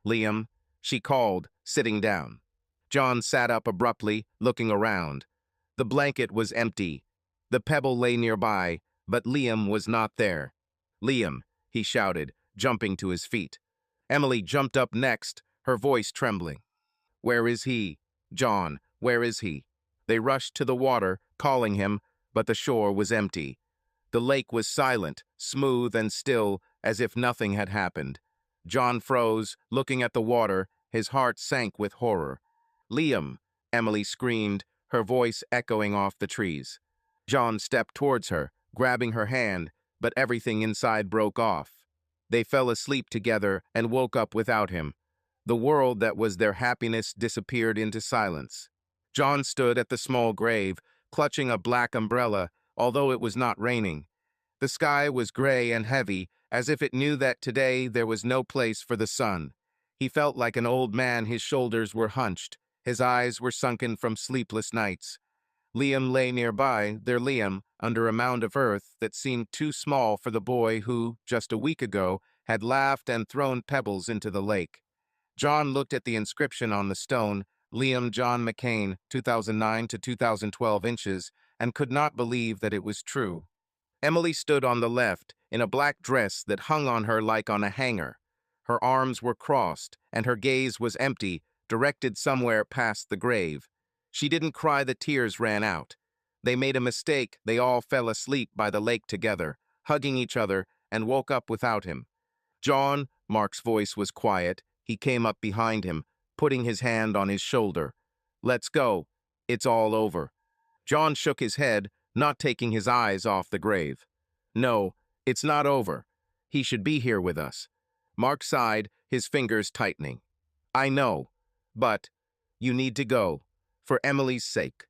"Liam," she called, sitting down. John sat up abruptly, looking around. The blanket was empty. The pebble lay nearby, but Liam was not there. "Liam," he shouted, jumping to his feet. Emily jumped up next, her voice trembling. "Where is he? John, where is he?" They rushed to the water, calling him, but the shore was empty. The lake was silent, smooth and still, as if nothing had happened. John froze, looking at the water, his heart sank with horror. "Liam!" Emily screamed, her voice echoing off the trees. John stepped towards her, grabbing her hand, but everything inside broke off. They fell asleep together and woke up without him. The world that was their happiness disappeared into silence. John stood at the small grave, clutching a black umbrella, although it was not raining. The sky was gray and heavy, as if it knew that today there was no place for the sun. He felt like an old man, his shoulders were hunched, his eyes were sunken from sleepless nights. Liam lay nearby, their Liam, under a mound of earth that seemed too small for the boy who, just a week ago, had laughed and thrown pebbles into the lake. John looked at the inscription on the stone, Liam John McCain, 2009 to 2012 inches, and could not believe that it was true. Emily stood on the left, in a black dress that hung on her like on a hanger. Her arms were crossed, and her gaze was empty, directed somewhere past the grave. She didn't cry, the tears ran out. They made a mistake, they all fell asleep by the lake together, hugging each other, and woke up without him. "John," Mark's voice was quiet. He came up behind him, putting his hand on his shoulder. "Let's go. It's all over." John shook his head, not taking his eyes off the grave. "No, it's not over. He should be here with us." Mark sighed, his fingers tightening. "I know, but you need to go, for Emily's sake."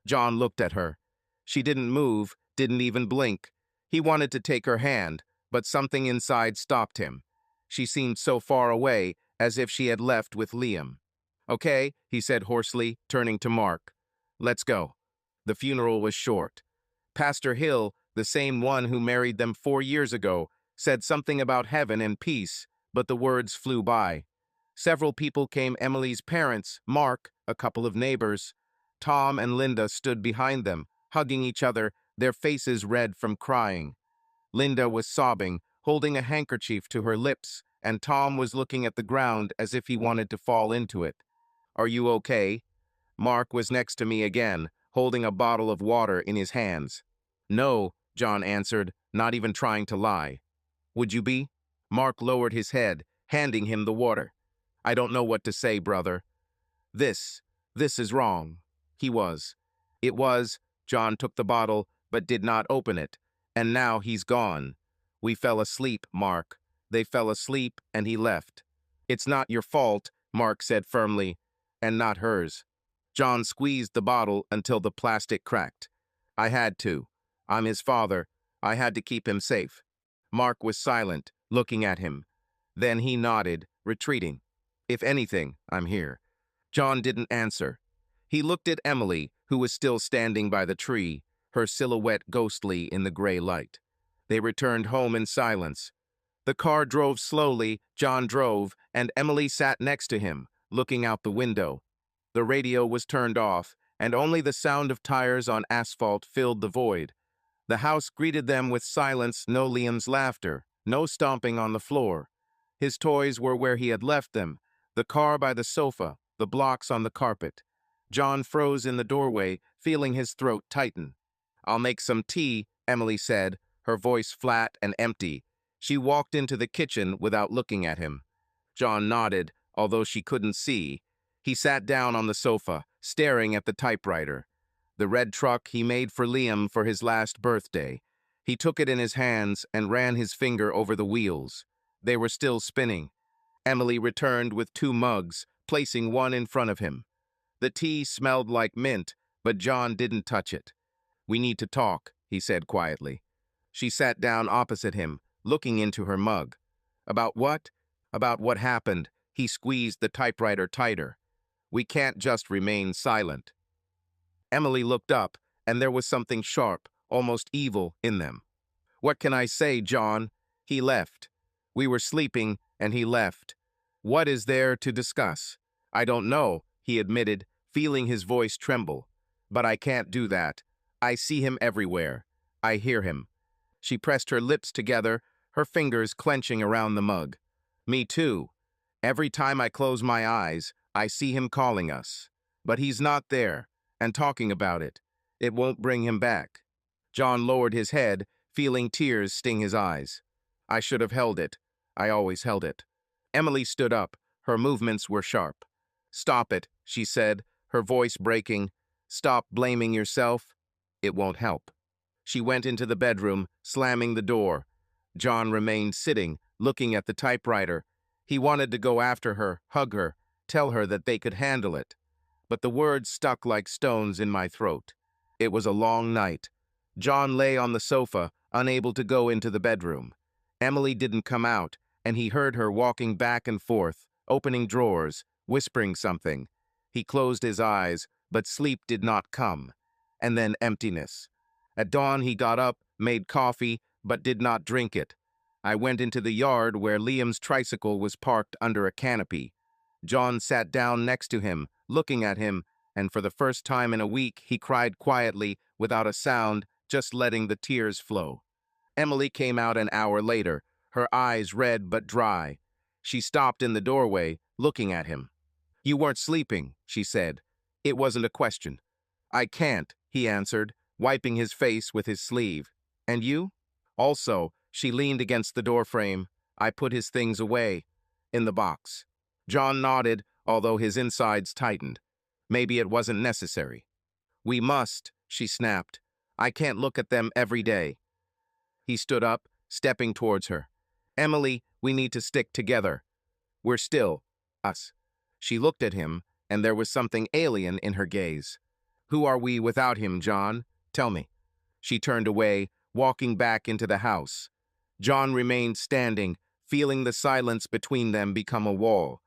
John looked at her. She didn't move, didn't even blink. He wanted to take her hand, but something inside stopped him. She seemed so far away, as if she had left with Liam. "Okay," he said hoarsely, turning to Mark. "Let's go." The funeral was short. Pastor Hill, the same one who married them 4 years ago, said something about heaven and peace, but the words flew by. Several people came: Emily's parents, Mark, a couple of neighbors. Tom and Linda stood behind them, hugging each other, their faces red from crying. Linda was sobbing, holding a handkerchief to her lips, and Tom was looking at the ground as if he wanted to fall into it. "Are you okay?" Mark was next to me again, holding a bottle of water in his hands. "No," John answered, not even trying to lie. "Would you be?" Mark lowered his head, handing him the water. "I don't know what to say, brother. This is wrong." He was. It was. John took the bottle, but did not open it. "And now he's gone. We fell asleep, Mark. They fell asleep, and he left." "It's not your fault," Mark said firmly, "and not hers." John squeezed the bottle until the plastic cracked. "I had to. I'm his father. I had to keep him safe." Mark was silent, looking at him. Then he nodded, retreating. "If anything, I'm here." John didn't answer. He looked at Emily, who was still standing by the tree, her silhouette ghostly in the gray light. They returned home in silence. The car drove slowly, John drove, and Emily sat next to him, looking out the window. The radio was turned off, and only the sound of tires on asphalt filled the void. The house greeted them with silence, no Liam's laughter, no stomping on the floor. His toys were where he had left them, the car by the sofa, the blocks on the carpet. John froze in the doorway, feeling his throat tighten. "I'll make some tea," Emily said, her voice flat and empty. She walked into the kitchen without looking at him. John nodded, although she couldn't see. He sat down on the sofa, staring at the typewriter. The red truck he made for Liam for his last birthday. He took it in his hands and ran his finger over the wheels. They were still spinning. Emily returned with 2 mugs, placing one in front of him. The tea smelled like mint, but John didn't touch it. "We need to talk," he said quietly. She sat down opposite him, looking into her mug. "About what?" "About what happened." He squeezed the typewriter tighter. "We can't just remain silent." Emily looked up, and there was something sharp, almost evil, in them. "What can I say, John? He left. We were sleeping, and he left. What is there to discuss?" "I don't know," he admitted, feeling his voice tremble. "But I can't do that. I see him everywhere. I hear him." She pressed her lips together, her fingers clenching around the mug. Me too. Every time I close my eyes, I see him calling us. But he's not there, and talking about it. It won't bring him back. John lowered his head, feeling tears sting his eyes. I should have held it. I always held it. Emily stood up. Her movements were sharp. Stop it, she said, her voice breaking. Stop blaming yourself. It won't help. She went into the bedroom, slamming the door. John remained sitting, looking at the typewriter. He wanted to go after her, hug her, tell her that they could handle it. But the words stuck like stones in my throat. It was a long night. John lay on the sofa, unable to go into the bedroom. Emily didn't come out, and he heard her walking back and forth, opening drawers, whispering something. He closed his eyes, but sleep did not come. And then emptiness. At dawn he got up, made coffee, but did not drink it. I went into the yard where Liam's tricycle was parked under a canopy. John sat down next to him, looking at him, and for the first time in a week he cried quietly, without a sound, just letting the tears flow. Emily came out an hour later, her eyes red but dry. She stopped in the doorway, looking at him. You weren't sleeping, she said. It wasn't a question. I can't, he answered, wiping his face with his sleeve. And you? Also, she leaned against the doorframe. I put his things away. In the box. John nodded, although his insides tightened. Maybe it wasn't necessary. We must, she snapped. I can't look at them every day. He stood up, stepping towards her. Emily, we need to stick together. We're still us. She looked at him, and there was something alien in her gaze. Who are we without him, John? Tell me. She turned away, walking back into the house. John remained standing, feeling the silence between them become a wall.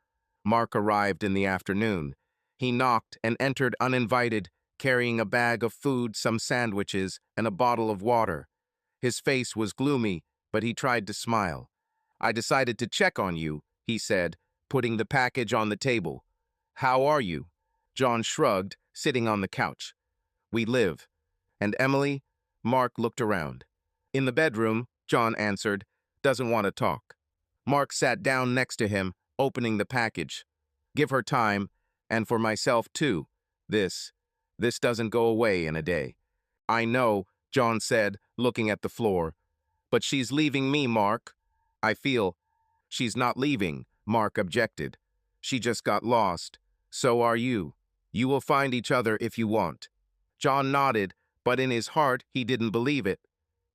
Mark arrived in the afternoon. He knocked and entered uninvited, carrying a bag of food, some sandwiches, and a bottle of water. His face was gloomy, but he tried to smile. I decided to check on you, he said, putting the package on the table. How are you? John shrugged, sitting on the couch. We live. And Emily? Mark looked around. In the bedroom, John answered, doesn't want to talk. Mark sat down next to him, opening the package. Give her time, and for myself too. This doesn't go away in a day. I know, John said, looking at the floor. But she's leaving me, Mark. I feel. She's not leaving, Mark objected. She just got lost. So are you. You will find each other if you want. John nodded, but in his heart he didn't believe it.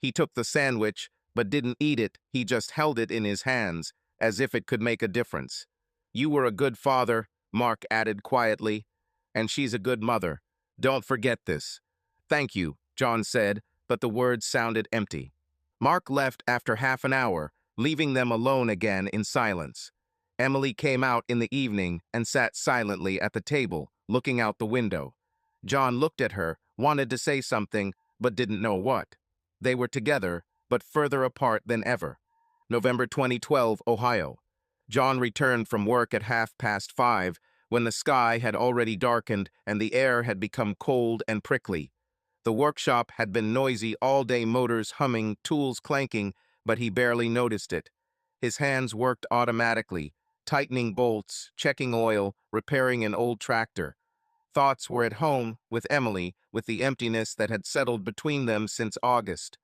He took the sandwich, but didn't eat it. He just held it in his hands, as if it could make a difference. You were a good father, Mark added quietly, and she's a good mother. Don't forget this. Thank you, John said, but the words sounded empty. Mark left after half an hour, leaving them alone again in silence. Emily came out in the evening and sat silently at the table, looking out the window. John looked at her, wanted to say something, but didn't know what. They were together, but further apart than ever. November 2012, Ohio. John returned from work at 5:30, when the sky had already darkened and the air had become cold and prickly. The workshop had been noisy all day, motors humming, tools clanking, but he barely noticed it. His hands worked automatically, tightening bolts, checking oil, repairing an old tractor. Thoughts were at home with Emily, with the emptiness that had settled between them since August.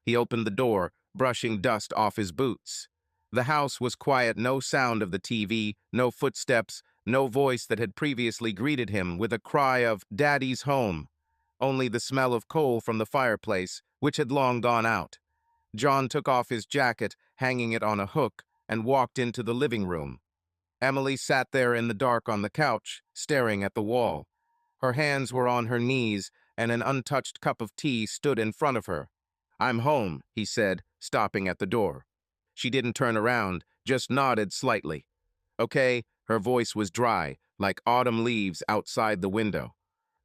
He opened the door, brushing dust off his boots. The house was quiet, no sound of the TV, no footsteps, no voice that had previously greeted him with a cry of, "Daddy's home." Only the smell of coal from the fireplace, which had long gone out. John took off his jacket, hanging it on a hook, and walked into the living room. Emily sat there in the dark on the couch, staring at the wall. Her hands were on her knees, and an untouched cup of tea stood in front of her. I'm home, he said, stopping at the door. She didn't turn around, just nodded slightly. Okay, her voice was dry, like autumn leaves outside the window.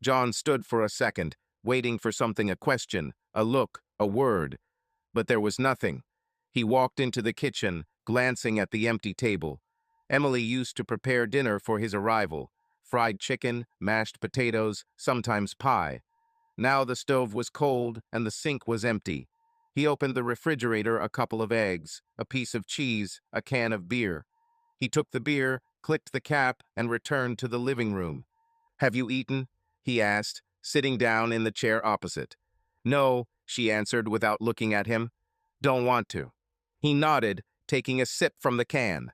John stood for a second, waiting for something, a question, a look, a word. But there was nothing. He walked into the kitchen, glancing at the empty table. Emily used to prepare dinner for his arrival. Fried chicken, mashed potatoes, sometimes pie. Now the stove was cold and the sink was empty. He opened the refrigerator, a couple of eggs, a piece of cheese, a can of beer. He took the beer, clicked the cap, and returned to the living room. "Have you eaten?" he asked, sitting down in the chair opposite. "No," she answered without looking at him. "Don't want to." He nodded, taking a sip from the can.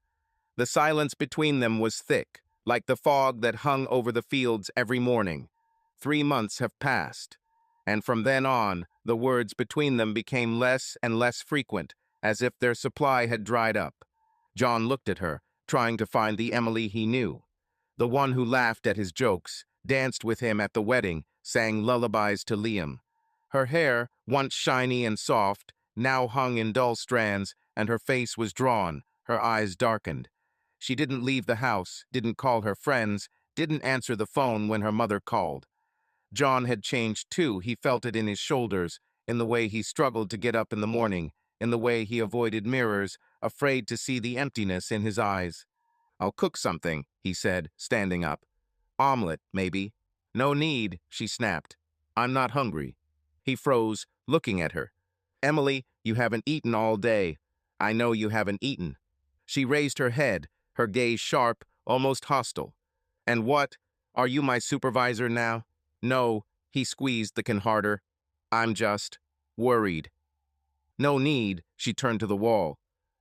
The silence between them was thick, like the fog that hung over the fields every morning. 3 months have passed, and from then on, the words between them became less and less frequent, as if their supply had dried up. John looked at her, trying to find the Emily he knew. The one who laughed at his jokes, danced with him at the wedding, sang lullabies to Liam. Her hair, once shiny and soft, now hung in dull strands, and her face was drawn, her eyes darkened. She didn't leave the house, didn't call her friends, didn't answer the phone when her mother called. John had changed too. He felt it in his shoulders, in the way he struggled to get up in the morning, in the way he avoided mirrors, afraid to see the emptiness in his eyes. "I'll cook something," he said, standing up. "Omelet, maybe." "No need," she snapped. "I'm not hungry." He froze, looking at her. "Emily, you haven't eaten all day. I know you haven't eaten." She raised her head, her gaze sharp, almost hostile. "And what? Are you my supervisor now?" "No," he squeezed the can harder. "I'm just worried." "No need," she turned to the wall.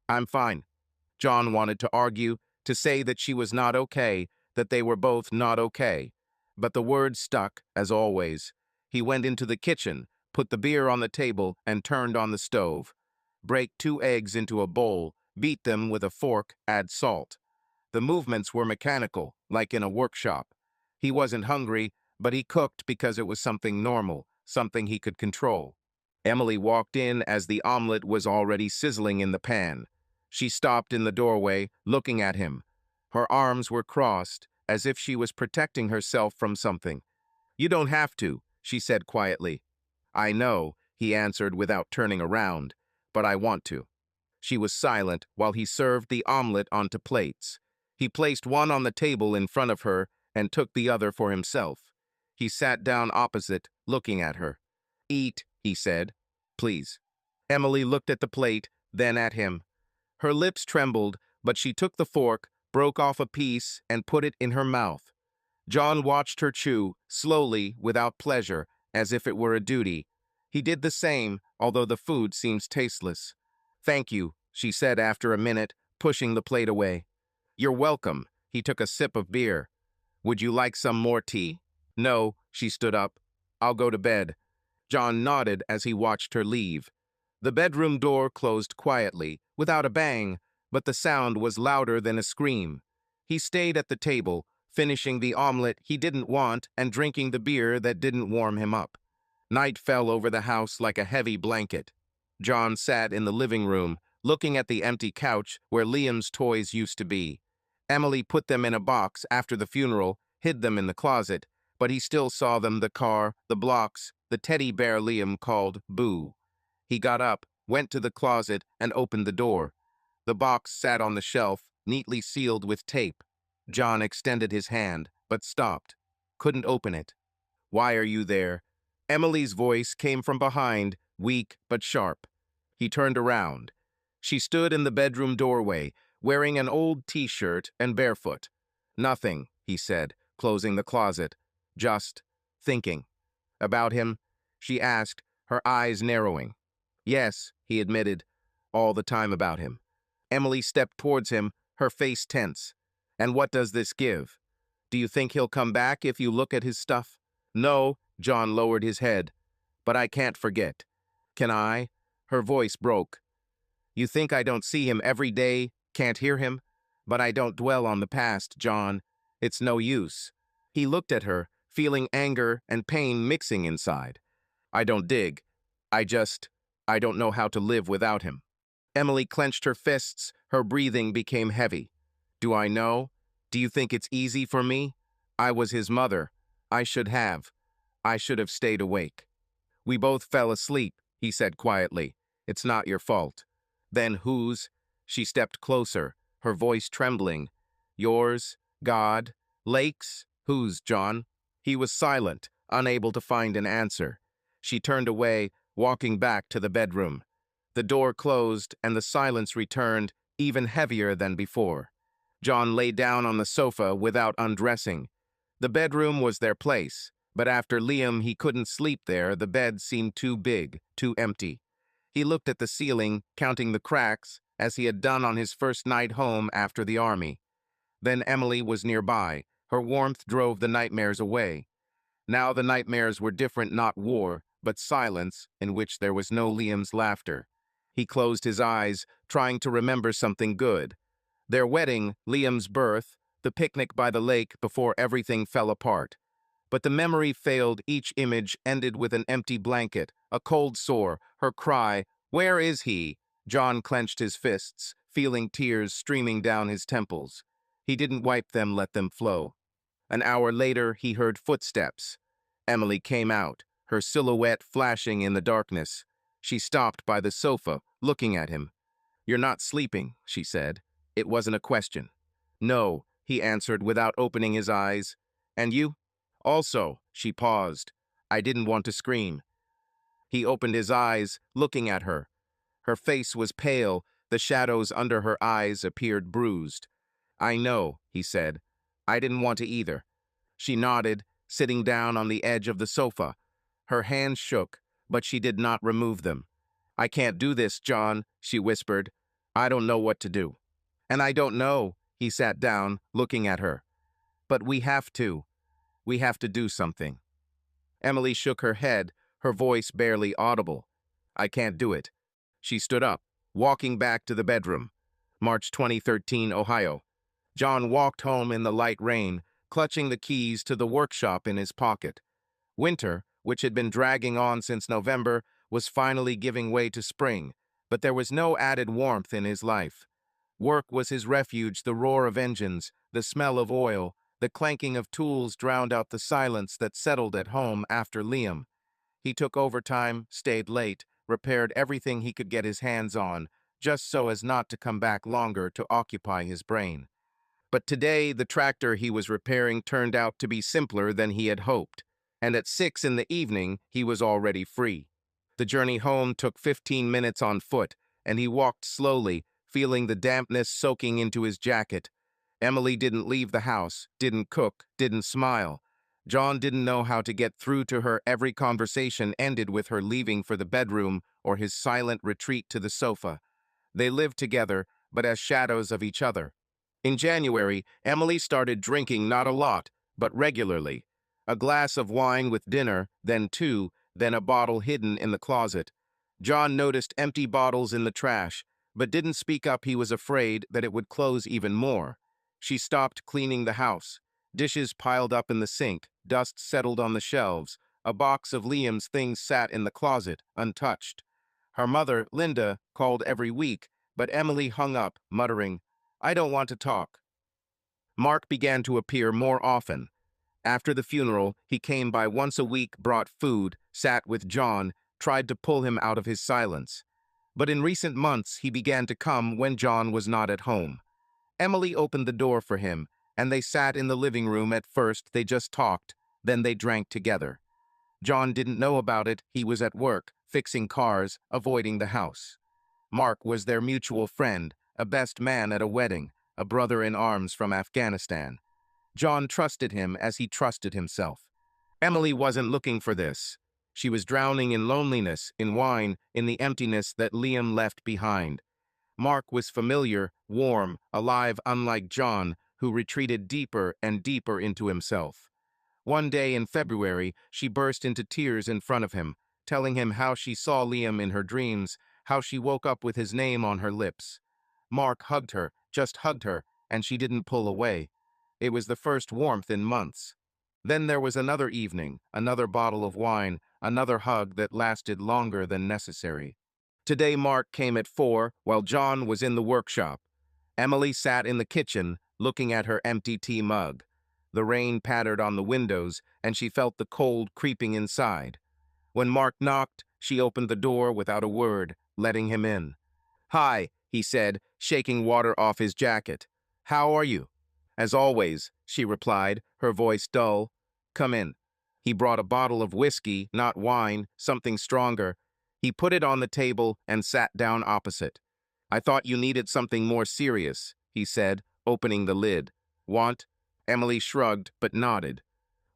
"I'm fine." John wanted to argue, to say that she was not okay, that they were both not okay. But the words stuck, as always. He went into the kitchen, put the beer on the table, and turned on the stove. Break 2 eggs into a bowl, beat them with a fork, add salt. The movements were mechanical, like in a workshop. He wasn't hungry, but he cooked because it was something normal, something he could control. Emily walked in as the omelet was already sizzling in the pan. She stopped in the doorway, looking at him. Her arms were crossed, as if she was protecting herself from something. "You don't have to," she said quietly. "I know," he answered without turning around, "but I want to." She was silent while he served the omelet onto plates. He placed one on the table in front of her and took the other for himself. He sat down opposite, looking at her. "Eat," he said. "Please." Emily looked at the plate, then at him. Her lips trembled, but she took the fork, broke off a piece, and put it in her mouth. John watched her chew, slowly, without pleasure, as if it were a duty. He did the same, although the food seems tasteless. "Thank you," she said after a minute, pushing the plate away. "You're welcome." He took a sip of beer. "Would you like some more tea?" "No," she stood up. "I'll go to bed." John nodded as he watched her leave. The bedroom door closed quietly, without a bang, but the sound was louder than a scream. He stayed at the table, finishing the omelet he didn't want and drinking the beer that didn't warm him up. Night fell over the house like a heavy blanket. John sat in the living room, looking at the empty couch where Liam's toys used to be. Emily put them in a box after the funeral, hid them in the closet, but he still saw them: the car, the blocks, the teddy bear Liam called Boo. He got up, went to the closet, and opened the door. The box sat on the shelf, neatly sealed with tape. John extended his hand, but stopped. Couldn't open it. "Why are you there?" Emily's voice came from behind, weak but sharp. He turned around. She stood in the bedroom doorway, wearing an old t-shirt and barefoot. "Nothing," he said, closing the closet. "Just thinking." "About him?" she asked, her eyes narrowing. "Yes," he admitted, "all the time about him." Emily stepped towards him, her face tense. "And what does this give? Do you think he'll come back if you look at his stuff?" "No," John lowered his head. "But I can't forget." "Can I?" Her voice broke. "You think I don't see him every day, can't hear him? But I don't dwell on the past, John. It's no use." He looked at her, feeling anger and pain mixing inside. "I don't dig. I don't know how to live without him." Emily clenched her fists, her breathing became heavy. "Do I know? Do you think it's easy for me? I was his mother. I should have stayed awake." "We both fell asleep," he said quietly. "It's not your fault." "Then whose?" She stepped closer, her voice trembling. "Yours? God? Lake's? Whose, John?" He was silent, unable to find an answer. She turned away, walking back to the bedroom. The door closed, and the silence returned, even heavier than before. John lay down on the sofa without undressing. The bedroom was their place, but after Liam he couldn't sleep there. The bed seemed too big, too empty. He looked at the ceiling, counting the cracks, as he had done on his first night home after the army. Then Emily was nearby. Her warmth drove the nightmares away. Now the nightmares were different, not war, but silence, in which there was no Liam's laughter. He closed his eyes, trying to remember something good. Their wedding, Liam's birth, the picnic by the lake before everything fell apart. But the memory failed. Each image ended with an empty blanket, a cold sore, her cry, "Where is he?" John clenched his fists, feeling tears streaming down his temples. He didn't wipe them, let them flow. An hour later, he heard footsteps. Emily came out, her silhouette flashing in the darkness. She stopped by the sofa, looking at him. "You're not sleeping," she said. It wasn't a question. "No," he answered without opening his eyes. "And you?" "Also," she paused. "I didn't want to scream." He opened his eyes, looking at her. Her face was pale, the shadows under her eyes appeared bruised. "I know," he said. "I didn't want to either." She nodded, sitting down on the edge of the sofa. Her hands shook, but she did not remove them. "I can't do this, John," she whispered. "I don't know what to do." "And I don't know." He sat down, looking at her. "But we have to. We have to do something." Emily shook her head, her voice barely audible. "I can't do it." She stood up, walking back to the bedroom. March 2013, Ohio. John walked home in the light rain, clutching the keys to the workshop in his pocket. Winter, which had been dragging on since November, was finally giving way to spring, but there was no added warmth in his life. Work was his refuge. The roar of engines, the smell of oil, the clanking of tools drowned out the silence that settled at home after Liam. He took overtime, stayed late, repaired everything he could get his hands on, just so as not to come back longer to occupy his brain. But today, the tractor he was repairing turned out to be simpler than he had hoped, and at 6 in the evening, he was already free. The journey home took 15 minutes on foot, and he walked slowly, feeling the dampness soaking into his jacket. Emily didn't leave the house, didn't cook, didn't smile. John didn't know how to get through to her. Every conversation ended with her leaving for the bedroom or his silent retreat to the sofa. They lived together, but as shadows of each other. In January, Emily started drinking, not a lot, but regularly. A glass of wine with dinner, then two, then a bottle hidden in the closet. John noticed empty bottles in the trash, but didn't speak up. He was afraid that it would close even more. She stopped cleaning the house. Dishes piled up in the sink, dust settled on the shelves. A box of Liam's things sat in the closet, untouched. Her mother, Linda, called every week, but Emily hung up, muttering, "I don't want to talk." Mark began to appear more often. After the funeral, he came by once a week, brought food, sat with John, tried to pull him out of his silence. But in recent months, he began to come when John was not at home. Emily opened the door for him, and they sat in the living room. At first, they just talked, then they drank together. John didn't know about it. He was at work, fixing cars, avoiding the house. Mark was their mutual friend, a best man at a wedding, a brother in arms from Afghanistan. John trusted him as he trusted himself. Emily wasn't looking for this. She was drowning in loneliness, in wine, in the emptiness that Liam left behind. Mark was familiar, warm, alive, unlike John, who retreated deeper and deeper into himself. One day in February, she burst into tears in front of him, telling him how she saw Liam in her dreams, how she woke up with his name on her lips. Mark hugged her, just hugged her, and she didn't pull away. It was the first warmth in months. Then there was another evening, another bottle of wine, another hug that lasted longer than necessary. Today Mark came at 4, while John was in the workshop. Emily sat in the kitchen, looking at her empty tea mug. The rain pattered on the windows, and she felt the cold creeping inside. When Mark knocked, she opened the door without a word, letting him in. "Hi," he said, shaking water off his jacket. "How are you?" "As always," she replied, her voice dull. "Come in." He brought a bottle of whiskey, not wine, something stronger. He put it on the table and sat down opposite. "I thought you needed something more serious," he said, opening the lid. "Want?" Emily shrugged but nodded.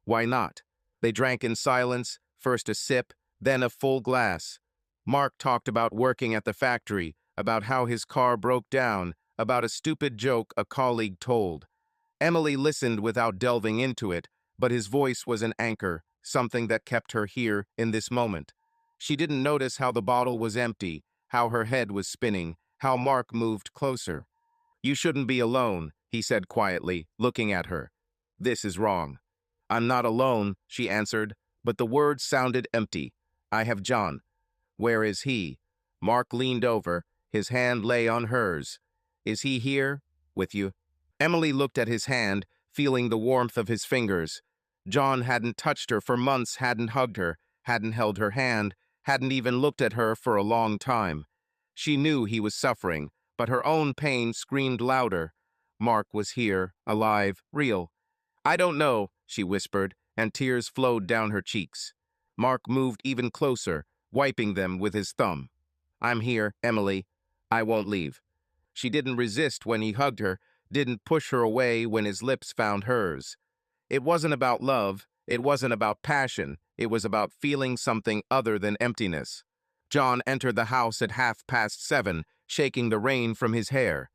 "Why not?" They drank in silence, first a sip, then a full glass. Mark talked about working at the factory, about how his car broke down, about a stupid joke a colleague told. Emily listened without delving into it, but his voice was an anchor, something that kept her here in this moment. She didn't notice how the bottle was empty, how her head was spinning, how Mark moved closer. "You shouldn't be alone," he said quietly, looking at her. "This is wrong." "I'm not alone," she answered, but the words sounded empty. "I have John." "Where is he?" Mark leaned over. His hand lay on hers. "Is he here? With you?" Emily looked at his hand, feeling the warmth of his fingers. John hadn't touched her for months, hadn't hugged her, hadn't held her hand, hadn't even looked at her for a long time. She knew he was suffering, but her own pain screamed louder. Mark was here, alive, real. "I don't know," she whispered, and tears flowed down her cheeks. Mark moved even closer, wiping them with his thumb. "I'm here, Emily. I won't leave." She didn't resist when he hugged her, didn't push her away when his lips found hers. It wasn't about love, it wasn't about passion, it was about feeling something other than emptiness. John entered the house at 7:30, shaking the rain from his hair.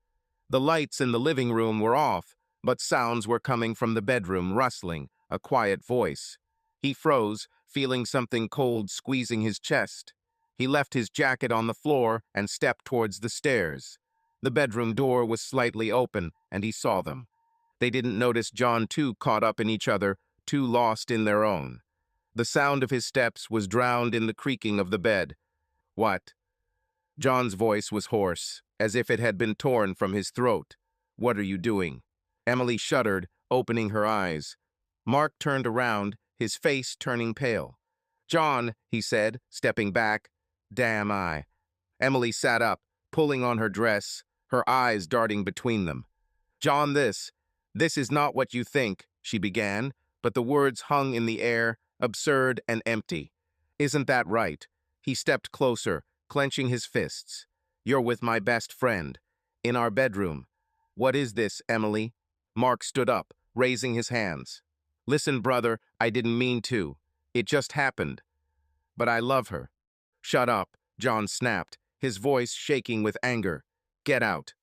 The lights in the living room were off, but sounds were coming from the bedroom, rustling, a quiet voice. He froze, feeling something cold squeezing his chest. He left his jacket on the floor and stepped towards the stairs. The bedroom door was slightly open, and he saw them. They didn't notice John, too caught up in each other, too lost in their own. The sound of his steps was drowned in the creaking of the bed. "What?" John's voice was hoarse, as if it had been torn from his throat. "What are you doing?" Emily shuddered, opening her eyes. Mark turned around, his face turning pale. "John," he said, stepping back. "Damn I." Emily sat up, pulling on her dress, her eyes darting between them. "John, this is not what you think," she began, but the words hung in the air, absurd and empty. "Isn't that right?" He stepped closer, clenching his fists. "You're with my best friend. In our bedroom. What is this, Emily?" Mark stood up, raising his hands. "Listen, brother, I didn't mean to. It just happened. But I love her." "Shut up," John snapped, his voice shaking with anger. "Get out."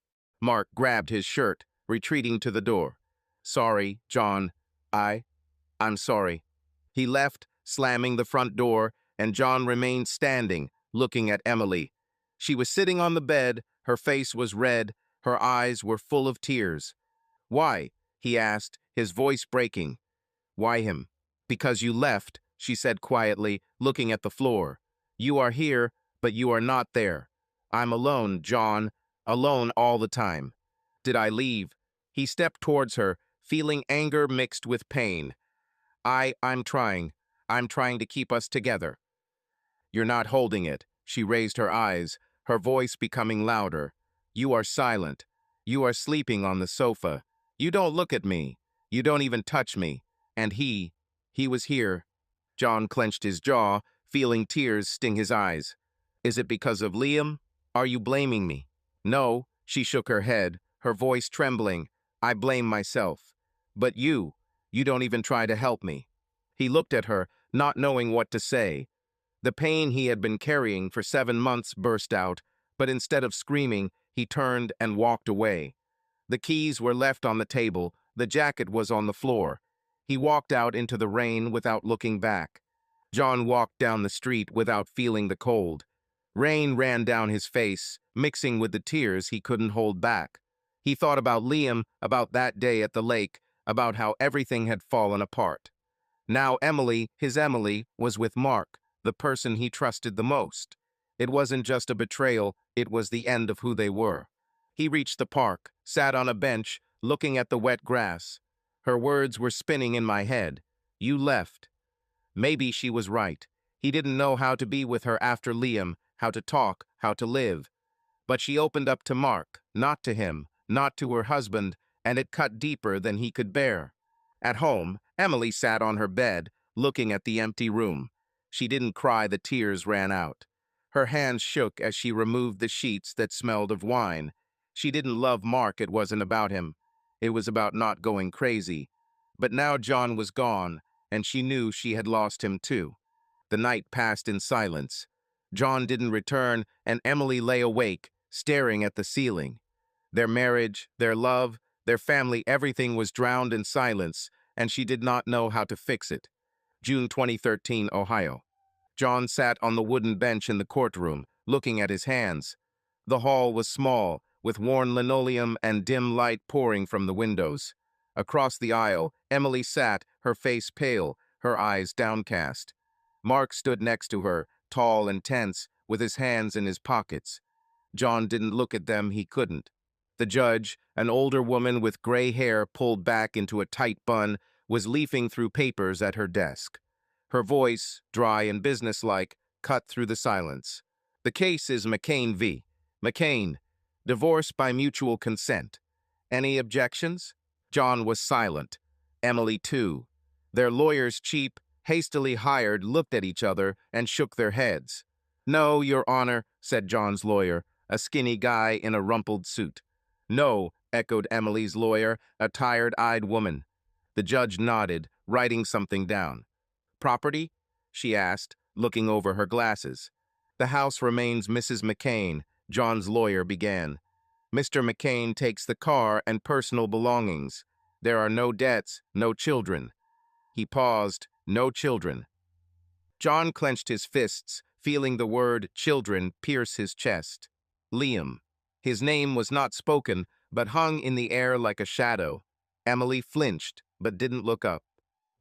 Mark grabbed his shirt, retreating to the door. "Sorry, John. I'm sorry." He left, slamming the front door, and John remained standing, looking at Emily. She was sitting on the bed, her face was red, her eyes were full of tears. "Why?" he asked, his voice breaking. "Why him?" "Because you left," she said quietly, looking at the floor. "You are here, but you are not there. I'm alone, John, alone all the time." "Did I leave?" He stepped towards her, feeling anger mixed with pain. I'm trying. I'm trying to keep us together." "You're not holding it." She raised her eyes, her voice becoming louder. "You are silent. You are sleeping on the sofa. You don't look at me. You don't even touch me. And he was here." John clenched his jaw, feeling tears sting his eyes. "Is it because of Liam? Are you blaming me?" "No," she shook her head, her voice trembling. "I blame myself. But you don't even try to help me." He looked at her, not knowing what to say. The pain he had been carrying for 7 months burst out, but instead of screaming, he turned and walked away. The keys were left on the table, the jacket was on the floor. He walked out into the rain without looking back. John walked down the street without feeling the cold. Rain ran down his face, mixing with the tears he couldn't hold back. He thought about Liam, about that day at the lake, about how everything had fallen apart. Now Emily, his Emily, was with Mark, the person he trusted the most. It wasn't just a betrayal, it was the end of who they were. He reached the park, sat on a bench, looking at the wet grass. Her words were spinning in my head. "You left." Maybe she was right. He didn't know how to be with her after Liam, how to talk, how to live. But she opened up to Mark, not to him, not to her husband, and it cut deeper than he could bear. At home, Emily sat on her bed, looking at the empty room. She didn't cry, the tears ran out. Her hands shook as she removed the sheets that smelled of wine. She didn't love Mark, it wasn't about him. It was about not going crazy. But now John was gone, and she knew she had lost him too. The night passed in silence. John didn't return, and Emily lay awake, staring at the ceiling. Their marriage, their love, their family, everything was drowned in silence, and she did not know how to fix it. June 2013, Ohio. John sat on the wooden bench in the courtroom, looking at his hands. The hall was small, with worn linoleum and dim light pouring from the windows. Across the aisle, Emily sat, her face pale, her eyes downcast. Mark stood next to her, tall and tense, with his hands in his pockets. John didn't look at them, he couldn't. The judge, an older woman with gray hair pulled back into a tight bun, was leafing through papers at her desk. Her voice, dry and businesslike, cut through the silence. The case is McCain v. McCain. Divorce by mutual consent. Any objections? John was silent. Emily, too. Their lawyers, cheap, hastily hired, looked at each other and shook their heads. "No, Your Honor," said John's lawyer, a skinny guy in a rumpled suit. "No," echoed Emily's lawyer, a tired-eyed woman. The judge nodded, writing something down. "Property?" she asked, looking over her glasses. "The house remains Mrs. McCain," John's lawyer began. "Mr. McCain takes the car and personal belongings. There are no debts, no children." He paused. "No children." John clenched his fists, feeling the word children pierce his chest. Liam. His name was not spoken, but hung in the air like a shadow. Emily flinched, but didn't look up.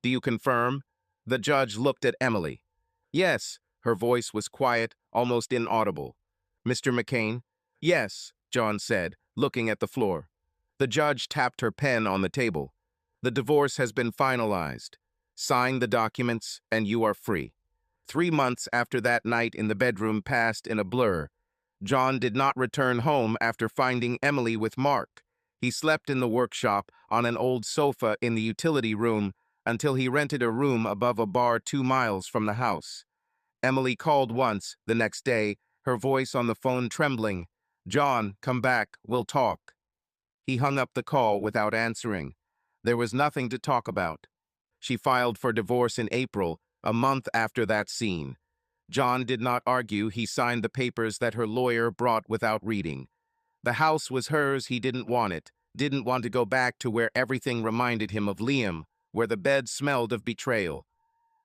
"Do you confirm?" The judge looked at Emily. "Yes." Her voice was quiet, almost inaudible. "Mr. McCain?" "Yes," John said, looking at the floor. The judge tapped her pen on the table. "The divorce has been finalized. Sign the documents, and you are free." 3 months after that night in the bedroom passed in a blur. John did not return home after finding Emily with Mark. He slept in the workshop on an old sofa in the utility room until he rented a room above a bar 2 miles from the house. Emily called once, the next day, her voice on the phone trembling. "John, come back, we'll talk." He hung up the call without answering. There was nothing to talk about. She filed for divorce in April, a month after that scene. John did not argue. He signed the papers that her lawyer brought without reading. The house was hers. He didn't want it, didn't want to go back to where everything reminded him of Liam, where the bed smelled of betrayal.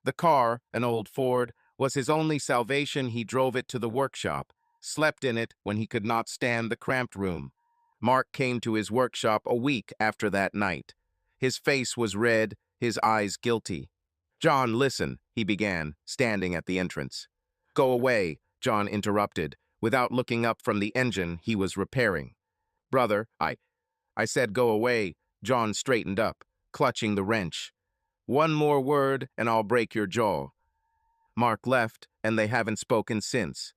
The car, an old Ford, was his only salvation. He drove it to the workshop, slept in it when he could not stand the cramped room. Mark came to his workshop a week after that night. His face was red, his eyes guilty. "John, listen," he began, standing at the entrance. "Go away," John interrupted, without looking up from the engine he was repairing. "Brother, I said go away." John straightened up, clutching the wrench. "One more word, and I'll break your jaw." Mark left, and they haven't spoken since.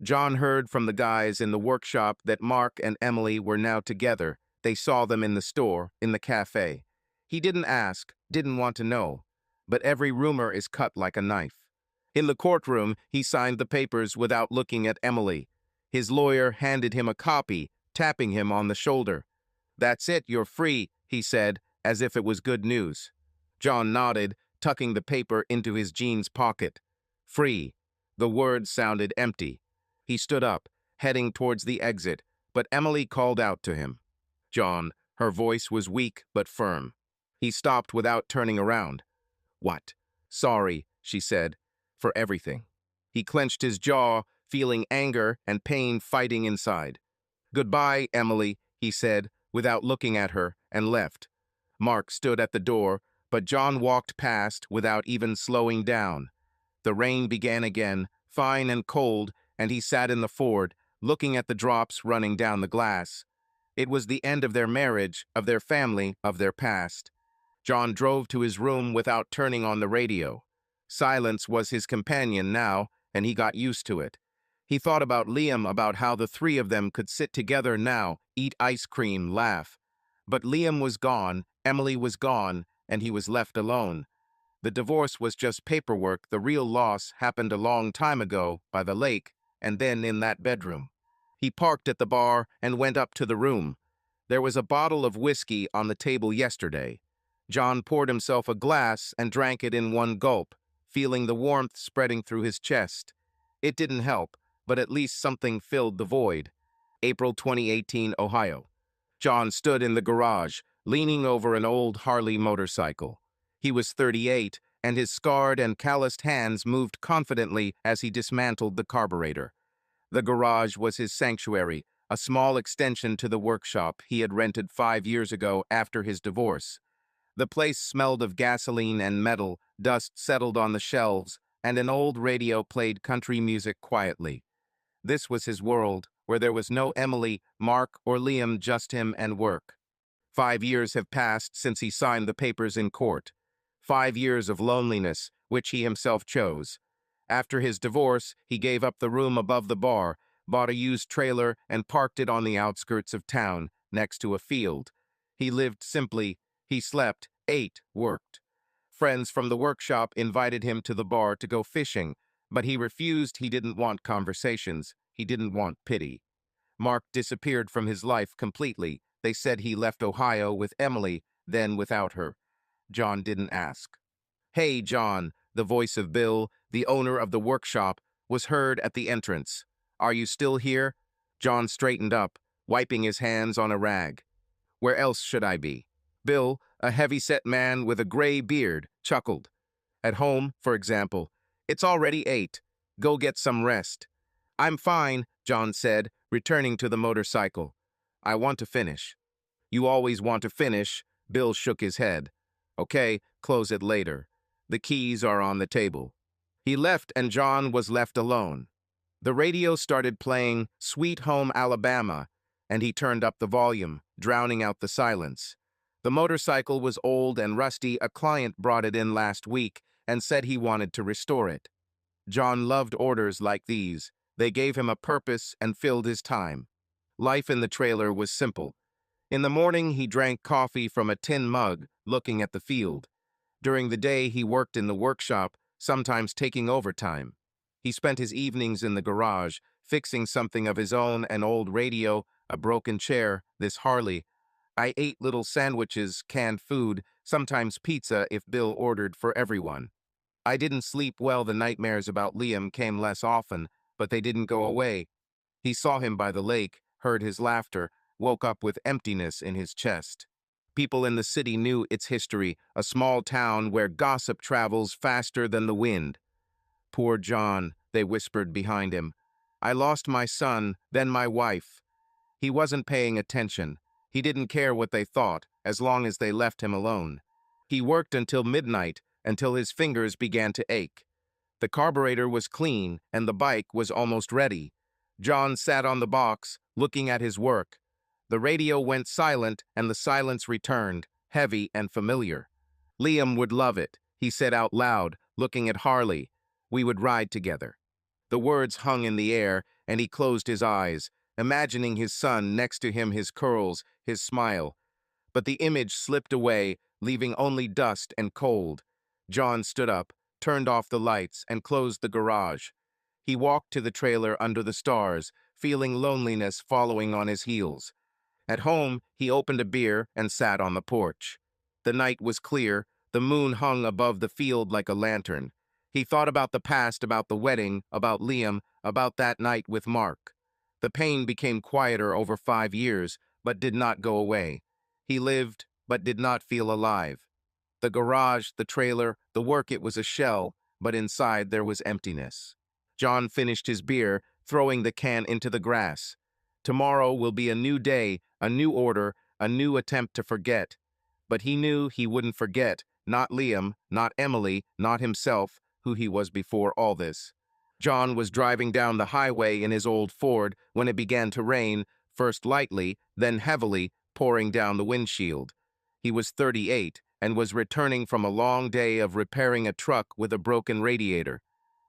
John heard from the guys in the workshop that Mark and Emily were now together. They saw them in the store, in the cafe. He didn't ask, didn't want to know. But every rumor is cut like a knife. In the courtroom, he signed the papers without looking at Emily. His lawyer handed him a copy, tapping him on the shoulder. "That's it, you're free," he said, as if it was good news. John nodded, tucking the paper into his jeans pocket. Free. The words sounded empty. He stood up, heading towards the exit, but Emily called out to him. "John." Her voice was weak but firm. He stopped without turning around. "What?" "Sorry," she said, "for everything." He clenched his jaw, feeling anger and pain fighting inside. "Goodbye, Emily," he said, without looking at her, and left. Mark stood at the door, but John walked past without even slowing down. The rain began again, fine and cold, and he sat in the Ford, looking at the drops running down the glass. It was the end of their marriage, of their family, of their past. John drove to his room without turning on the radio. Silence was his companion now, and he got used to it. He thought about Liam, about how the 3 of them could sit together now, eat ice cream, laugh. But Liam was gone, Emily was gone, and he was left alone. The divorce was just paperwork. The real loss happened a long time ago, by the lake. and then in that bedroom. He parked at the bar and went up to the room. There was a bottle of whiskey on the table yesterday. John poured himself a glass and drank it in one gulp, feeling the warmth spreading through his chest. It didn't help, but at least something filled the void. April 2018, Ohio. John stood in the garage, leaning over an old Harley motorcycle. He was 38, and his scarred and calloused hands moved confidently as he dismantled the carburetor. The garage was his sanctuary, a small extension to the workshop he had rented 5 years ago after his divorce. The place smelled of gasoline and metal, dust settled on the shelves, and an old radio played country music quietly. This was his world, where there was no Emily, Mark, or Liam, just him and work. 5 years have passed since he signed the papers in court. 5 years of loneliness, which he himself chose. After his divorce, he gave up the room above the bar, bought a used trailer, and parked it on the outskirts of town, next to a field. He lived simply. He slept, ate, worked. Friends from the workshop invited him to the bar to go fishing, but he refused. He didn't want conversations. He didn't want pity. Mark disappeared from his life completely. They said he left Ohio with Emily, then without her. John didn't ask. "Hey, John," the voice of Bill, the owner of the workshop, was heard at the entrance. "Are you still here?" John straightened up, wiping his hands on a rag. "Where else should I be?" Bill, a heavy-set man with a gray beard, chuckled. "At home, for example. It's already 8. Go get some rest." "I'm fine," John said, returning to the motorcycle. "I want to finish." "You always want to finish," Bill shook his head. "Okay, close it later. The keys are on the table." He left and John was left alone. The radio started playing Sweet Home Alabama, and he turned up the volume, drowning out the silence. The motorcycle was old and rusty. A client brought it in last week and said he wanted to restore it. John loved orders like these. They gave him a purpose and filled his time. Life in the trailer was simple. In the morning, he drank coffee from a tin mug, looking at the field. During the day, he worked in the workshop, sometimes taking overtime. He spent his evenings in the garage, fixing something of his own, an old radio, a broken chair, this Harley. I ate little sandwiches, canned food, sometimes pizza if Bill ordered for everyone. I didn't sleep well. The nightmares about Liam came less often, but they didn't go away. He saw him by the lake, heard his laughter, woke up with emptiness in his chest. People in the city knew its history, a small town where gossip travels faster than the wind. "Poor John," they whispered behind him. "I lost my son, then my wife." He wasn't paying attention. He didn't care what they thought, as long as they left him alone. He worked until midnight, until his fingers began to ache. The carburetor was clean, and the bike was almost ready. John sat on the box, looking at his work. The radio went silent, and the silence returned, heavy and familiar. "Liam would love it," he said out loud, looking at Harley. "We would ride together." The words hung in the air, and he closed his eyes, imagining his son next to him, his curls, his smile. But the image slipped away, leaving only dust and cold. John stood up, turned off the lights, and closed the garage. He walked to the trailer under the stars, feeling loneliness following on his heels. At home, he opened a beer and sat on the porch. The night was clear. The moon hung above the field like a lantern. He thought about the past, about the wedding, about Liam, about that night with Mark. The pain became quieter over 5 years, but did not go away. He lived, but did not feel alive. The garage, the trailer, the work, it was a shell, but inside there was emptiness. John finished his beer, throwing the can into the grass. Tomorrow will be a new day, a new order, a new attempt to forget. But he knew he wouldn't forget, not Liam, not Emily, not himself, who he was before all this. John was driving down the highway in his old Ford when it began to rain, first lightly, then heavily, pouring down the windshield. He was 38 and was returning from a long day of repairing a truck with a broken radiator.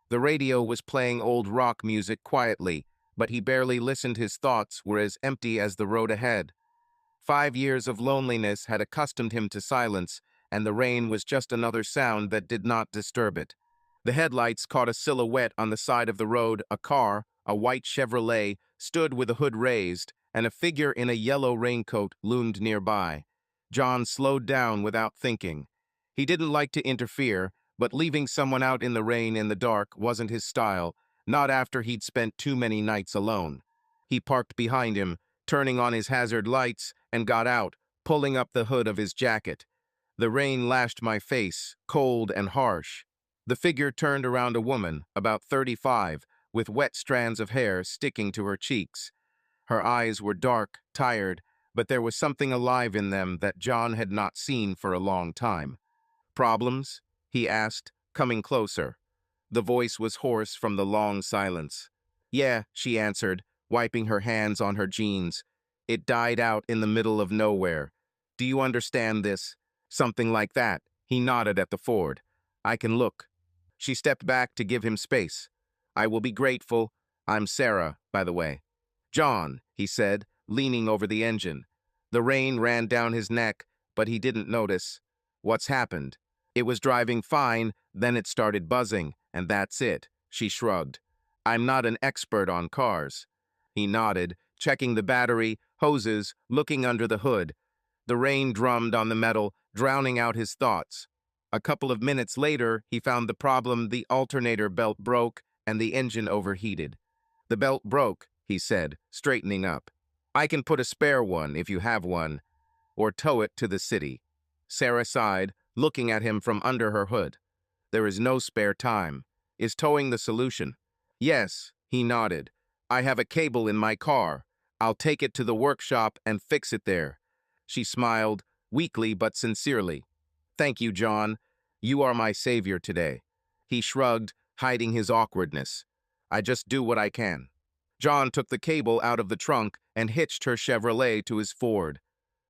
The radio was playing old rock music quietly, but he barely listened. His thoughts were as empty as the road ahead. 5 years of loneliness had accustomed him to silence, and the rain was just another sound that did not disturb it. The headlights caught a silhouette on the side of the road, a car, A white Chevrolet stood with the hood raised, and a figure in a yellow raincoat loomed nearby. John slowed down without thinking. He didn't like to interfere, but leaving someone out in the rain in the dark wasn't his style, not after he'd spent too many nights alone. He parked behind him, turning on his hazard lights, and got out, pulling up the hood of his jacket. The rain lashed my face, cold and harsh. The figure turned around a woman, about 35, with wet strands of hair sticking to her cheeks. Her eyes were dark, tired, but there was something alive in them that John had not seen for a long time. "Problems?" he asked, coming closer. The voice was hoarse from the long silence. "Yeah," she answered, wiping her hands on her jeans. "It died out in the middle of nowhere. Do you understand this? Something like that." He nodded at the Ford. "I can look." She stepped back to give him space. "I will be grateful. I'm Sarah, by the way." "John," he said, leaning over the engine. The rain ran down his neck, but he didn't notice. "What's happened?" "It was driving fine, then it started buzzing, and that's it." She shrugged. "I'm not an expert on cars." He nodded, checking the battery, hoses, looking under the hood. The rain drummed on the metal, drowning out his thoughts. A couple of minutes later, he found the problem: the alternator belt broke and the engine overheated. "The belt broke," he said, straightening up. "I can put a spare one if you have one, or tow it to the city." Sarah sighed, looking at him from under her hood. "There is no spare time. Is towing the solution?" "Yes," he nodded. "I have a cable in my car. I'll take it to the workshop and fix it there." She smiled, weakly but sincerely. "Thank you, John. You are my savior today." He shrugged, hiding his awkwardness. "I just do what I can." John took the cable out of the trunk and hitched her Chevrolet to his Ford.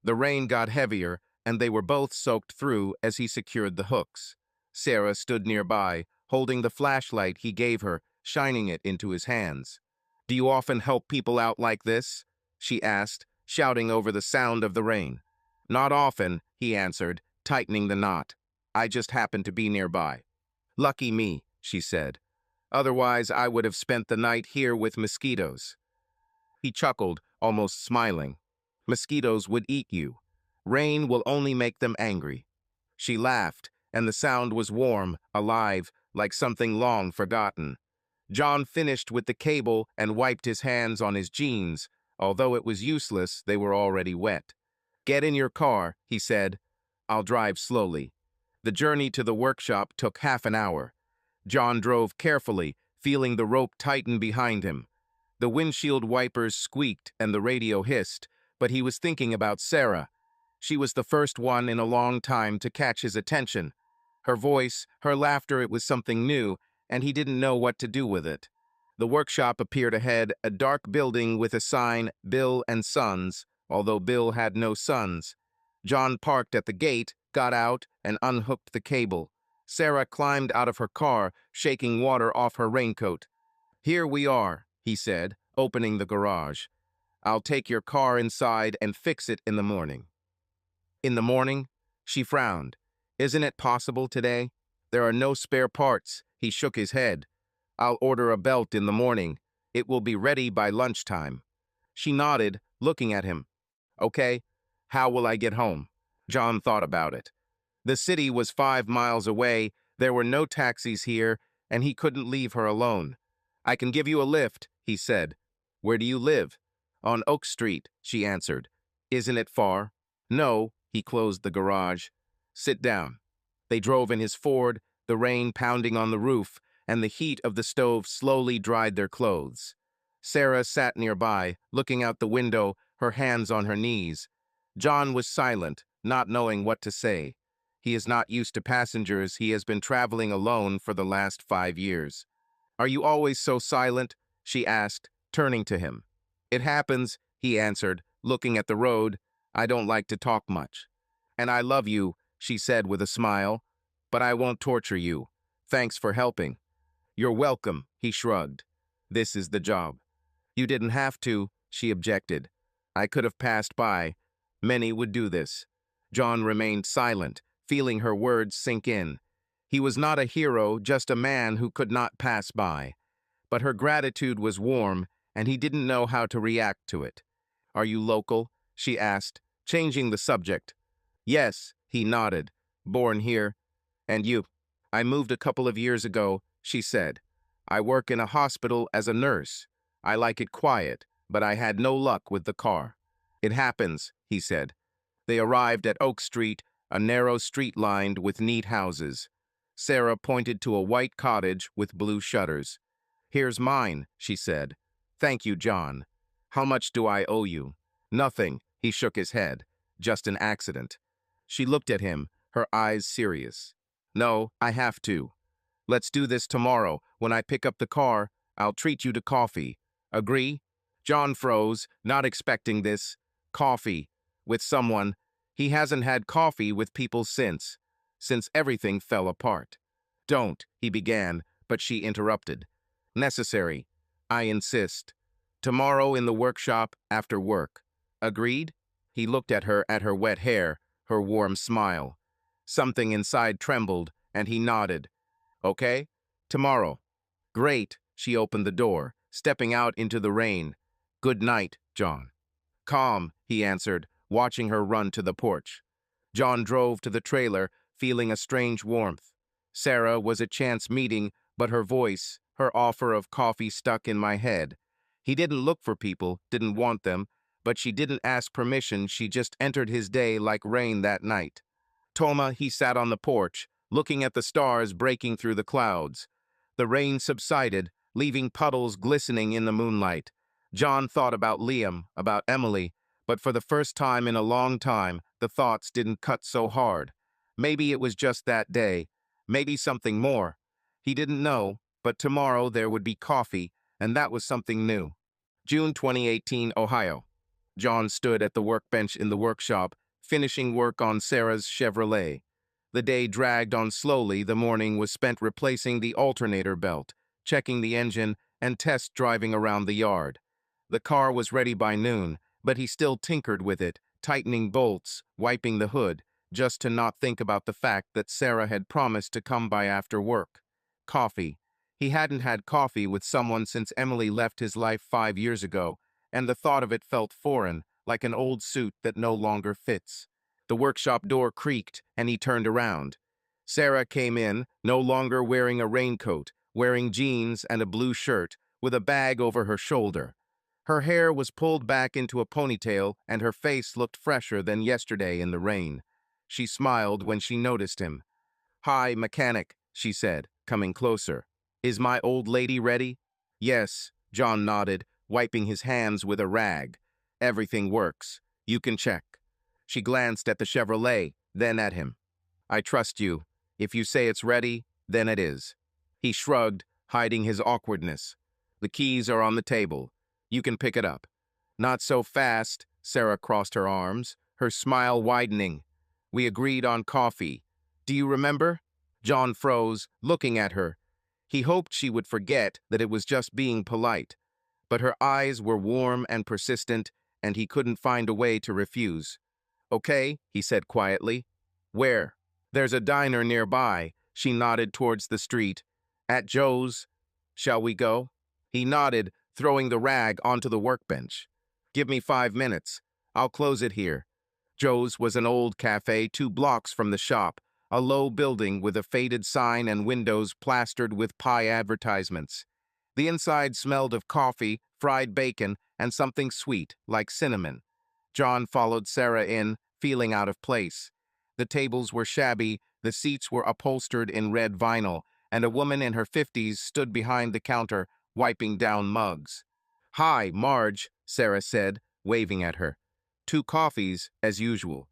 The rain got heavier, and they were both soaked through as he secured the hooks. Sarah stood nearby, holding the flashlight he gave her, shining it into his hands. "Do you often help people out like this?" she asked, shouting over the sound of the rain. "Not often," he answered, tightening the knot. "I just happened to be nearby." "Lucky me," she said. "Otherwise, I would have spent the night here with mosquitoes." He chuckled, almost smiling. "Mosquitoes would eat you. Rain will only make them angry." She laughed, and the sound was warm, alive, like something long forgotten. John finished with the cable and wiped his hands on his jeans. Although it was useless, they were already wet. "Get in your car," he said. "I'll drive slowly." The journey to the workshop took half an hour. John drove carefully, feeling the rope tighten behind him. The windshield wipers squeaked and the radio hissed, but he was thinking about Sarah. She was the first one in a long time to catch his attention. Her voice, her laughter, it was something new, and he didn't know what to do with it. The workshop appeared ahead, a dark building with a sign, "Bill and Sons," although Bill had no sons. John parked at the gate, got out, and unhooked the cable. Sarah climbed out of her car, shaking water off her raincoat. "Here we are," he said, opening the garage. "I'll take your car inside and fix it in the morning." "In the morning?" She frowned. "Isn't it possible today?" "There are no spare parts." He shook his head. "I'll order a belt in the morning. It will be ready by lunchtime." She nodded, looking at him. "Okay. How will I get home?" John thought about it. The city was 5 miles away, there were no taxis here, and he couldn't leave her alone. "I can give you a lift," he said. "Where do you live?" "On Oak Street," she answered. "Isn't it far?" "No." He closed the garage. "Sit down." They drove in his Ford, the rain pounding on the roof, and the heat of the stove slowly dried their clothes. Sarah sat nearby, looking out the window, her hands on her knees. John was silent, not knowing what to say. He is not used to passengers. He has been traveling alone for the last 5 years. "Are you always so silent?" she asked, turning to him. "It happens," he answered, looking at the road. "I don't like to talk much." "And I love you," she said with a smile. "But I won't torture you. Thanks for helping." "You're welcome," he shrugged. "This is the job." "You didn't have to," she objected. "I could have passed by. Many would do this." John remained silent, feeling her words sink in. He was not a hero, just a man who could not pass by. but her gratitude was warm, and he didn't know how to react to it. "Are you local?" she asked, changing the subject. "Yes," he nodded. "Born here. And you?" "I moved a couple of years ago," she said. "I work in a hospital as a nurse. I like it quiet, but I had no luck with the car." "It happens," he said. They arrived at Oak Street, a narrow street lined with neat houses. Sarah pointed to a white cottage with blue shutters. "Here's mine," she said. "Thank you, John. How much do I owe you?" "Nothing," he shook his head. "Just an accident." She looked at him, her eyes serious. "No, I have to. Let's do this tomorrow. When I pick up the car, I'll treat you to coffee. Agree?" John froze, not expecting this. Coffee. With someone. He hasn't had coffee with people since everything fell apart. "Don't," he began, but she interrupted. "Necessary. I insist. Tomorrow in the workshop after work. Agreed?" He looked at her wet hair, her warm smile. Something inside trembled, and he nodded. "Okay? Tomorrow." "Great." She opened the door, stepping out into the rain. "Good night, John." "Calm," he answered, watching her run to the porch. John drove to the trailer, feeling a strange warmth. Sarah was a chance meeting, but her voice, her offer of coffee stuck in my head. He didn't look for people, didn't want them, but she didn't ask permission, she just entered his day like rain that night. Toma, he sat on the porch, looking at the stars breaking through the clouds. The rain subsided, leaving puddles glistening in the moonlight. John thought about Liam, about Emily, but for the first time in a long time, the thoughts didn't cut so hard. Maybe it was just that day, maybe something more. He didn't know, but tomorrow there would be coffee, and that was something new. June 2018, Ohio. John stood at the workbench in the workshop, finishing work on Sarah's Chevrolet. The day dragged on slowly. The morning was spent replacing the alternator belt, checking the engine, and test driving around the yard. The car was ready by noon, but he still tinkered with it, tightening bolts, wiping the hood, just to not think about the fact that Sarah had promised to come by after work. Coffee. He hadn't had coffee with someone since Emily left his life 5 years ago, and the thought of it felt foreign, like an old suit that no longer fits. The workshop door creaked, and he turned around. Sarah came in, no longer wearing a raincoat, wearing jeans and a blue shirt, with a bag over her shoulder. Her hair was pulled back into a ponytail, and her face looked fresher than yesterday in the rain. She smiled when she noticed him. "Hi, mechanic," she said, coming closer. "Is my old lady ready?" "Yes," John nodded, wiping his hands with a rag. "Everything works. You can check." She glanced at the Chevrolet, then at him. "I trust you. If you say it's ready, then it is." He shrugged, hiding his awkwardness. "The keys are on the table. You can pick it up." "Not so fast," Sarah crossed her arms, her smile widening. "We agreed on coffee. Do you remember?" John froze, looking at her. He hoped she would forget that it was just being polite. But her eyes were warm and persistent, and he couldn't find a way to refuse. "Okay," he said quietly. "Where?" "There's a diner nearby." She nodded towards the street. "At Joe's. Shall we go?" He nodded, throwing the rag onto the workbench. "Give me 5 minutes. I'll close it here." Joe's was an old cafe 2 blocks from the shop, a low building with a faded sign and windows plastered with pie advertisements. The inside smelled of coffee, fried bacon, and something sweet, like cinnamon. John followed Sarah in, feeling out of place. The tables were shabby, the seats were upholstered in red vinyl, and a woman in her 50s stood behind the counter, wiping down mugs. "Hi, Marge," Sarah said, waving at her. "2 coffees, as usual."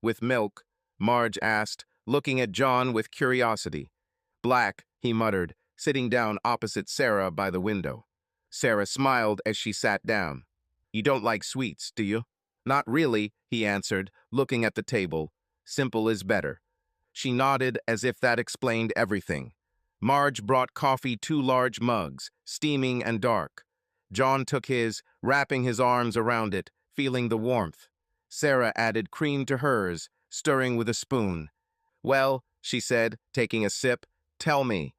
"With milk?" Marge asked, looking at John with curiosity. "Black," he muttered, sitting down opposite Sarah by the window. Sarah smiled as she sat down. "You don't like sweets, do you?" "Not really," he answered, looking at the table. "Simple is better." She nodded as if that explained everything. Marge brought coffee 2 large mugs, steaming and dark. John took his, wrapping his arms around it, feeling the warmth. Sarah added cream to hers, stirring with a spoon. "Well," she said, taking a sip, "tell me,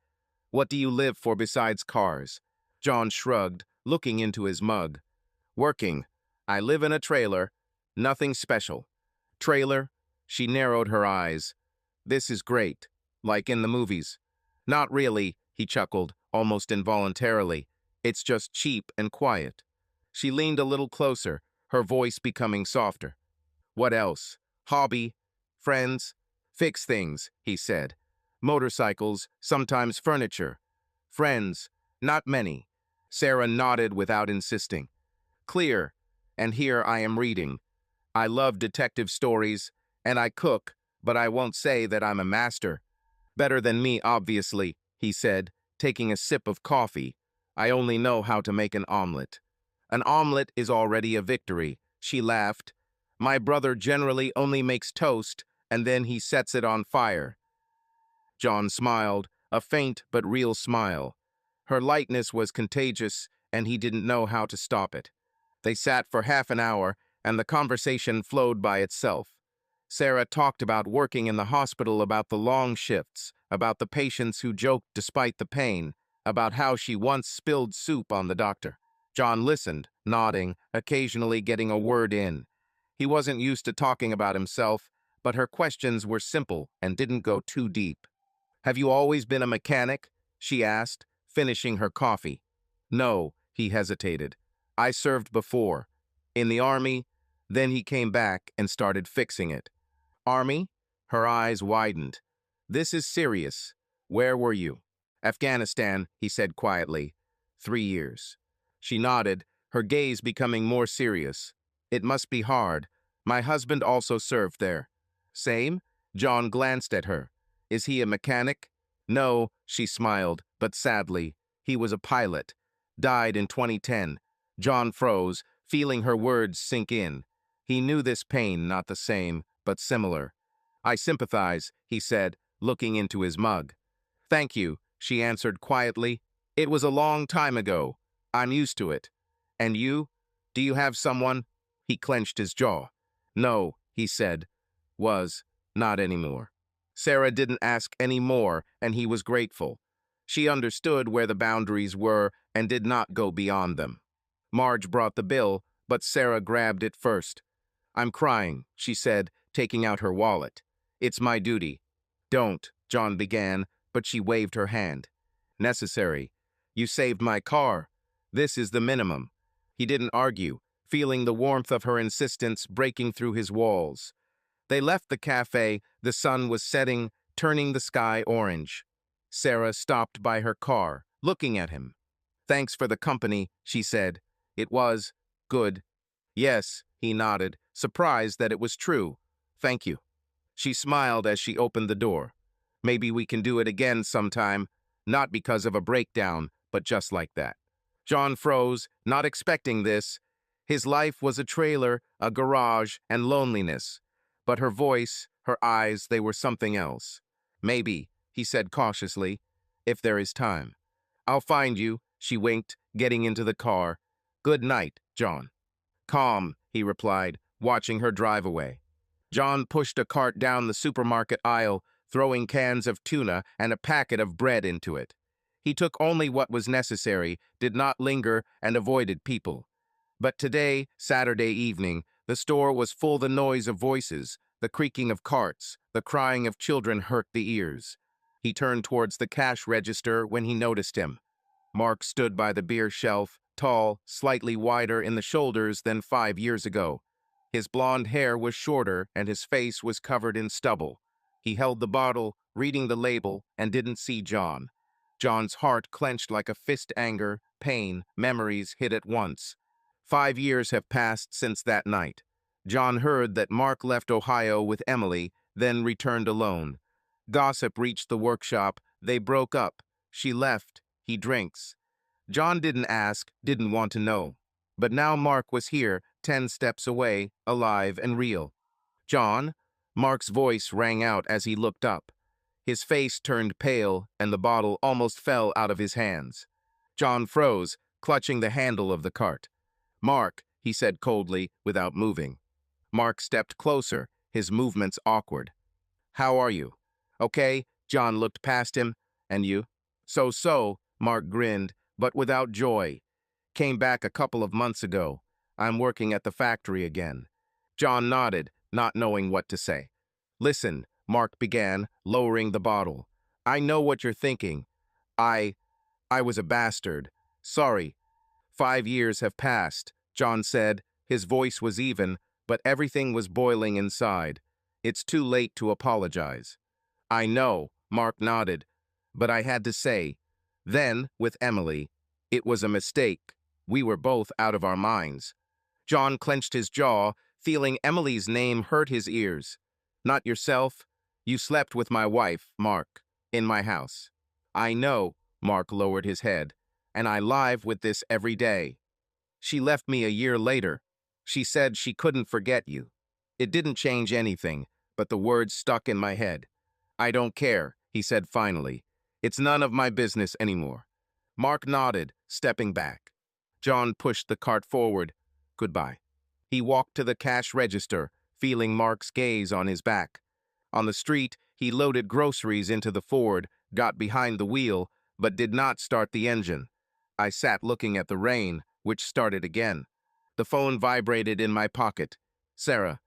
what do you live for besides cars?" John shrugged, looking into his mug. Working. I live in a trailer. Nothing special. Trailer? She narrowed her eyes. This is great. Like in the movies. Not really, he chuckled, almost involuntarily. It's just cheap and quiet. She leaned a little closer, her voice becoming softer. What else? Hobby? Friends? Fix things, he said. Motorcycles, sometimes furniture. Friends? Not many. Sarah nodded without insisting. Clear. And here I am reading. I love detective stories, and I cook, but I won't say that I'm a master. Better than me, obviously, he said, taking a sip of coffee. I only know how to make an omelet. An omelet is already a victory, she laughed. My brother generally only makes toast, and then he sets it on fire. John smiled, a faint but real smile. Her lightness was contagious, and he didn't know how to stop it. They sat for half an hour, and the conversation flowed by itself. Sarah talked about working in the hospital, about the long shifts, about the patients who joked despite the pain, about how she once spilled soup on the doctor. John listened, nodding, occasionally getting a word in. He wasn't used to talking about himself, but her questions were simple and didn't go too deep. Have you always been a mechanic? She asked, finishing her coffee. No, he hesitated. I served before. In the army, then he came back and started fixing it. Army? Her eyes widened. This is serious. Where were you? Afghanistan, he said quietly. 3 years. She nodded, her gaze becoming more serious. It must be hard. My husband also served there. Same? John glanced at her. Is he a mechanic? No, she smiled, but sadly. He was a pilot. Died in 2010. John froze, feeling her words sink in. He knew this pain, not the same, but similar. I sympathize, he said, looking into his mug. Thank you, she answered quietly. It was a long time ago. I'm used to it. And you? Do you have someone? He clenched his jaw. No, he said. Not anymore. Sarah didn't ask any more, and he was grateful. She understood where the boundaries were and did not go beyond them. Marge brought the bill, but Sarah grabbed it first. I'm crying, she said, taking out her wallet. It's my duty. Don't, John began, but she waved her hand. Necessary. You saved my car. This is the minimum. He didn't argue, feeling the warmth of her insistence breaking through his walls. They left the cafe, the sun was setting, turning the sky orange. Sarah stopped by her car, looking at him. Thanks for the company, she said. It was good. Yes, he nodded, surprised that it was true. Thank you. She smiled as she opened the door. Maybe we can do it again sometime, not because of a breakdown, but just like that. John froze, not expecting this. His life was a trailer, a garage, and loneliness. But her voice, her eyes, they were something else. Maybe, he said cautiously, if there is time. I'll find you, she winked, getting into the car. Good night, John. Calm, he replied, watching her drive away. John pushed a cart down the supermarket aisle, throwing cans of tuna and a packet of bread into it. He took only what was necessary, did not linger, and avoided people. But today, Saturday evening, the store was full. The noise of voices, the creaking of carts, the crying of children hurt the ears. He turned towards the cash register when he noticed him. Mark stood by the beer shelf, tall, slightly wider in the shoulders than 5 years ago. His blonde hair was shorter and his face was covered in stubble. He held the bottle, reading the label, and didn't see John. John's heart clenched like a fist. Anger, pain, memories hit at once. 5 years have passed since that night. John heard that Mark left Ohio with Emily, then returned alone. Gossip reached the workshop. They broke up. She left. He drinks. John didn't ask, didn't want to know. But now Mark was here, 10 steps away, alive and real. John? Mark's voice rang out as he looked up. His face turned pale, and the bottle almost fell out of his hands. John froze, clutching the handle of the cart. Mark, he said coldly, without moving. Mark stepped closer, his movements awkward. How are you? Okay, John looked past him. And you? So, Mark grinned, but without joy. Came back a couple of months ago. I'm working at the factory again. John nodded, not knowing what to say. Listen, Mark began, lowering the bottle. I know what you're thinking. I I was a bastard. Sorry. 5 years have passed, John said. His voice was even, but everything was boiling inside. It's too late to apologize. I know, Mark nodded, but I had to say. Then, with Emily, it was a mistake. We were both out of our minds. John clenched his jaw, feeling Emily's name hurt his ears. Not yourself. You slept with my wife, Mark, in my house. I know, Mark lowered his head, and I live with this every day. She left me a year later. She said she couldn't forget you. It didn't change anything, but the words stuck in my head. I don't care, he said finally. It's none of my business anymore. Mark nodded, stepping back. John pushed the cart forward. Goodbye. He walked to the cash register, feeling Mark's gaze on his back. On the street, he loaded groceries into the Ford, got behind the wheel, but did not start the engine. I sat looking at the rain, which started again. The phone vibrated in my pocket. Sarah.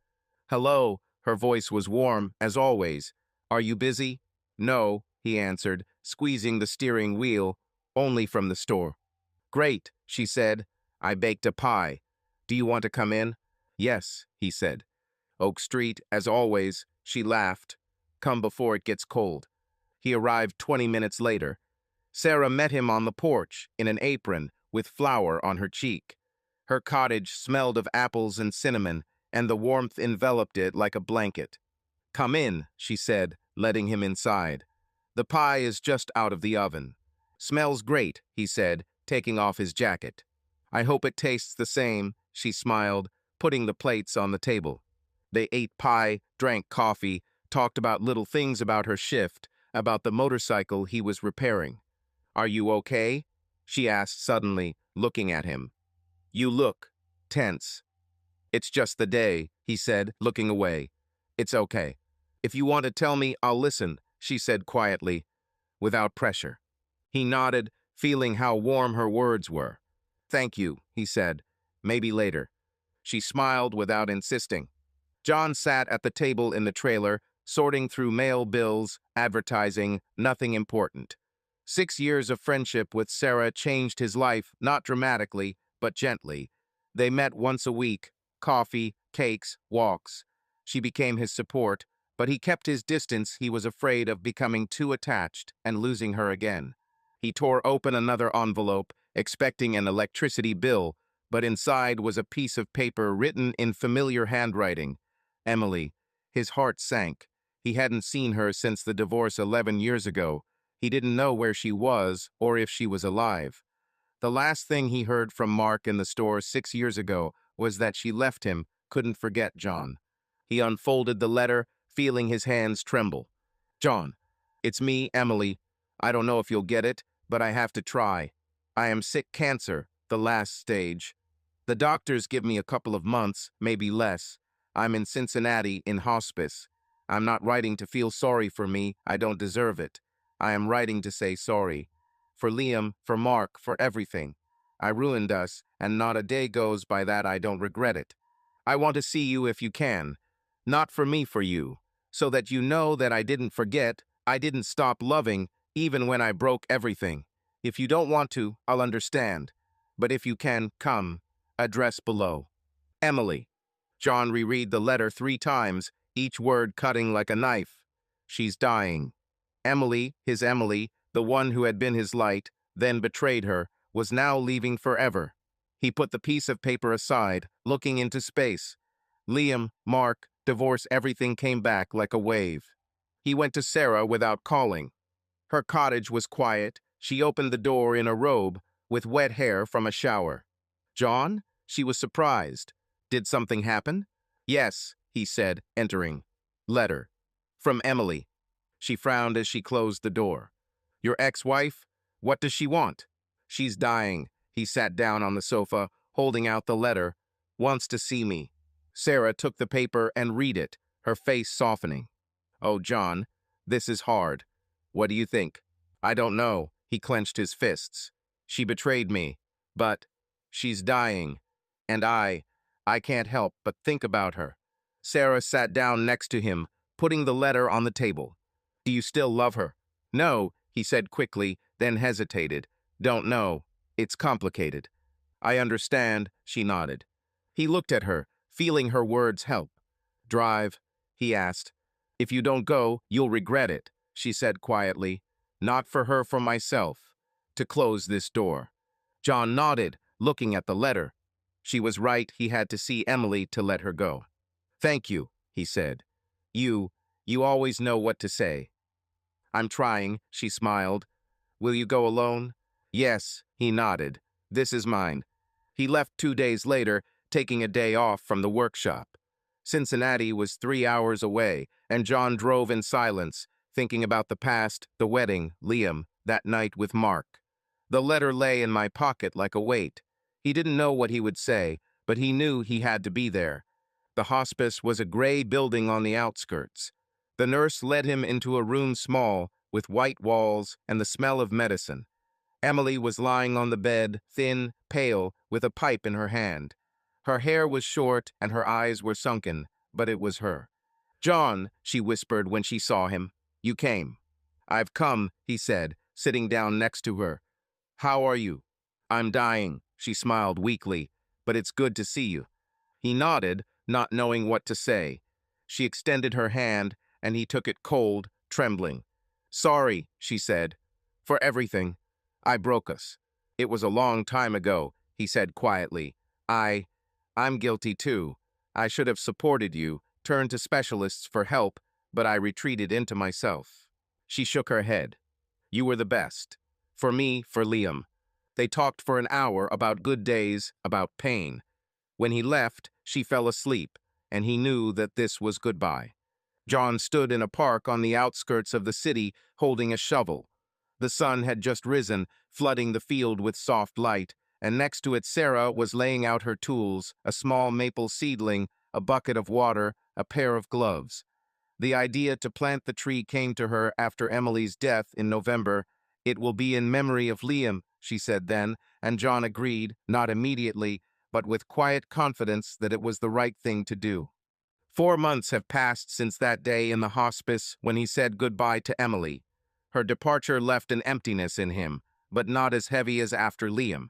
Hello, her voice was warm, as always. Are you busy? No, he answered, squeezing the steering wheel, only from the store. Great, she said. I baked a pie. Do you want to come in? Yes, he said. Oak Street, as always, she laughed. Come before it gets cold. He arrived 20 minutes later. Sarah met him on the porch, in an apron, with flour on her cheek. Her cottage smelled of apples and cinnamon, and the warmth enveloped it like a blanket. Come in, she said, letting him inside. The pie is just out of the oven. Smells great, he said, taking off his jacket. I hope it tastes the same, she smiled, putting the plates on the table. They ate pie, drank coffee, talked about little things about her shift, about the motorcycle he was repairing. Are you okay? She asked suddenly, looking at him. You look tense. It's just the day, he said, looking away. It's okay. If you want to tell me, I'll listen, she said quietly, without pressure. He nodded, feeling how warm her words were. Thank you, he said. Maybe later. She smiled without insisting. John sat at the table in the trailer, sorting through mail bills, advertising, nothing important. 6 years of friendship with Sarah changed his life, not dramatically, but gently. They met once a week, coffee, cakes, walks. She became his support, but he kept his distance. He was afraid of becoming too attached and losing her again. He tore open another envelope, expecting an electricity bill, but inside was a piece of paper written in familiar handwriting. Emily. His heart sank. He hadn't seen her since the divorce 11 years ago. He didn't know where she was or if she was alive. The last thing he heard from Mark in the store 6 years ago was that she left him, couldn't forget John. He unfolded the letter, feeling his hands tremble. John, it's me, Emily. I don't know if you'll get it, but I have to try. I am sick cancer, the last stage. The doctors give me a couple of months, maybe less. I'm in Cincinnati in hospice. I'm not writing to feel sorry for me. I don't deserve it. I am writing to say sorry. For Liam, for Mark, for everything. I ruined us, and not a day goes by that I don't regret it. I want to see you if you can. Not for me, for you. So that you know that I didn't forget, I didn't stop loving, even when I broke everything. If you don't want to, I'll understand. But if you can, come. Address below. Emily. John reread the letter 3 times, each word cutting like a knife. She's dying. Emily, his Emily, the one who had been his light, then betrayed her, was now leaving forever. He put the piece of paper aside, looking into space. Liam, Mark, divorce, everything came back like a wave. He went to Sarah without calling. Her cottage was quiet. She opened the door in a robe, with wet hair from a shower. John? She was surprised. Did something happen? Yes, he said, entering. Letter. From Emily. She frowned as she closed the door. Your ex-wife? What does she want? She's dying. He sat down on the sofa, holding out the letter. Wants to see me. Sarah took the paper and read it, her face softening. Oh, John, this is hard. What do you think? I don't know. He clenched his fists. She betrayed me, but she's dying, and I can't help but think about her. Sarah sat down next to him, putting the letter on the table. Do you still love her? No, he said quickly, then hesitated. Don't know. It's complicated. I understand, she nodded. He looked at her, feeling her words help. Drive, he asked. If you don't go, you'll regret it, she said quietly. Not for her, for myself. To close this door. John nodded, looking at the letter. She was right, he had to see Emily to let her go. Thank you, he said. You always know what to say. I'm trying, she smiled. Will you go alone? Yes, he nodded. This is mine. He left 2 days later, taking a day off from the workshop. Cincinnati was 3 hours away, and John drove in silence, thinking about the past, the wedding, Liam, that night with Mark. The letter lay in my pocket like a weight. He didn't know what he would say, but he knew he had to be there. The hospice was a gray building on the outskirts. The nurse led him into a room small, with white walls and the smell of medicine. Emily was lying on the bed, thin, pale, with a pipe in her hand. Her hair was short and her eyes were sunken, but it was her. John, she whispered when she saw him. You came. I've come, he said, sitting down next to her. How are you? I'm dying, she smiled weakly, but it's good to see you. He nodded, not knowing what to say. She extended her hand, and he took it cold, trembling. Sorry, she said, for everything. I broke us. It was a long time ago, he said quietly. I'm guilty too. I should have supported you, turned to specialists for help, but I retreated into myself. She shook her head. You were the best. For me, for Liam. They talked for an hour about good days, about pain. When he left, she fell asleep, and he knew that this was goodbye. John stood in a park on the outskirts of the city, holding a shovel. The sun had just risen, flooding the field with soft light, and next to it Sarah was laying out her tools, a small maple seedling, a bucket of water, a pair of gloves. The idea to plant the tree came to her after Emily's death in November. It will be in memory of Liam, she said then, and John agreed, not immediately, but with quiet confidence that it was the right thing to do. 4 months have passed since that day in the hospice when he said goodbye to Emily. Her departure left an emptiness in him, but not as heavy as after Liam.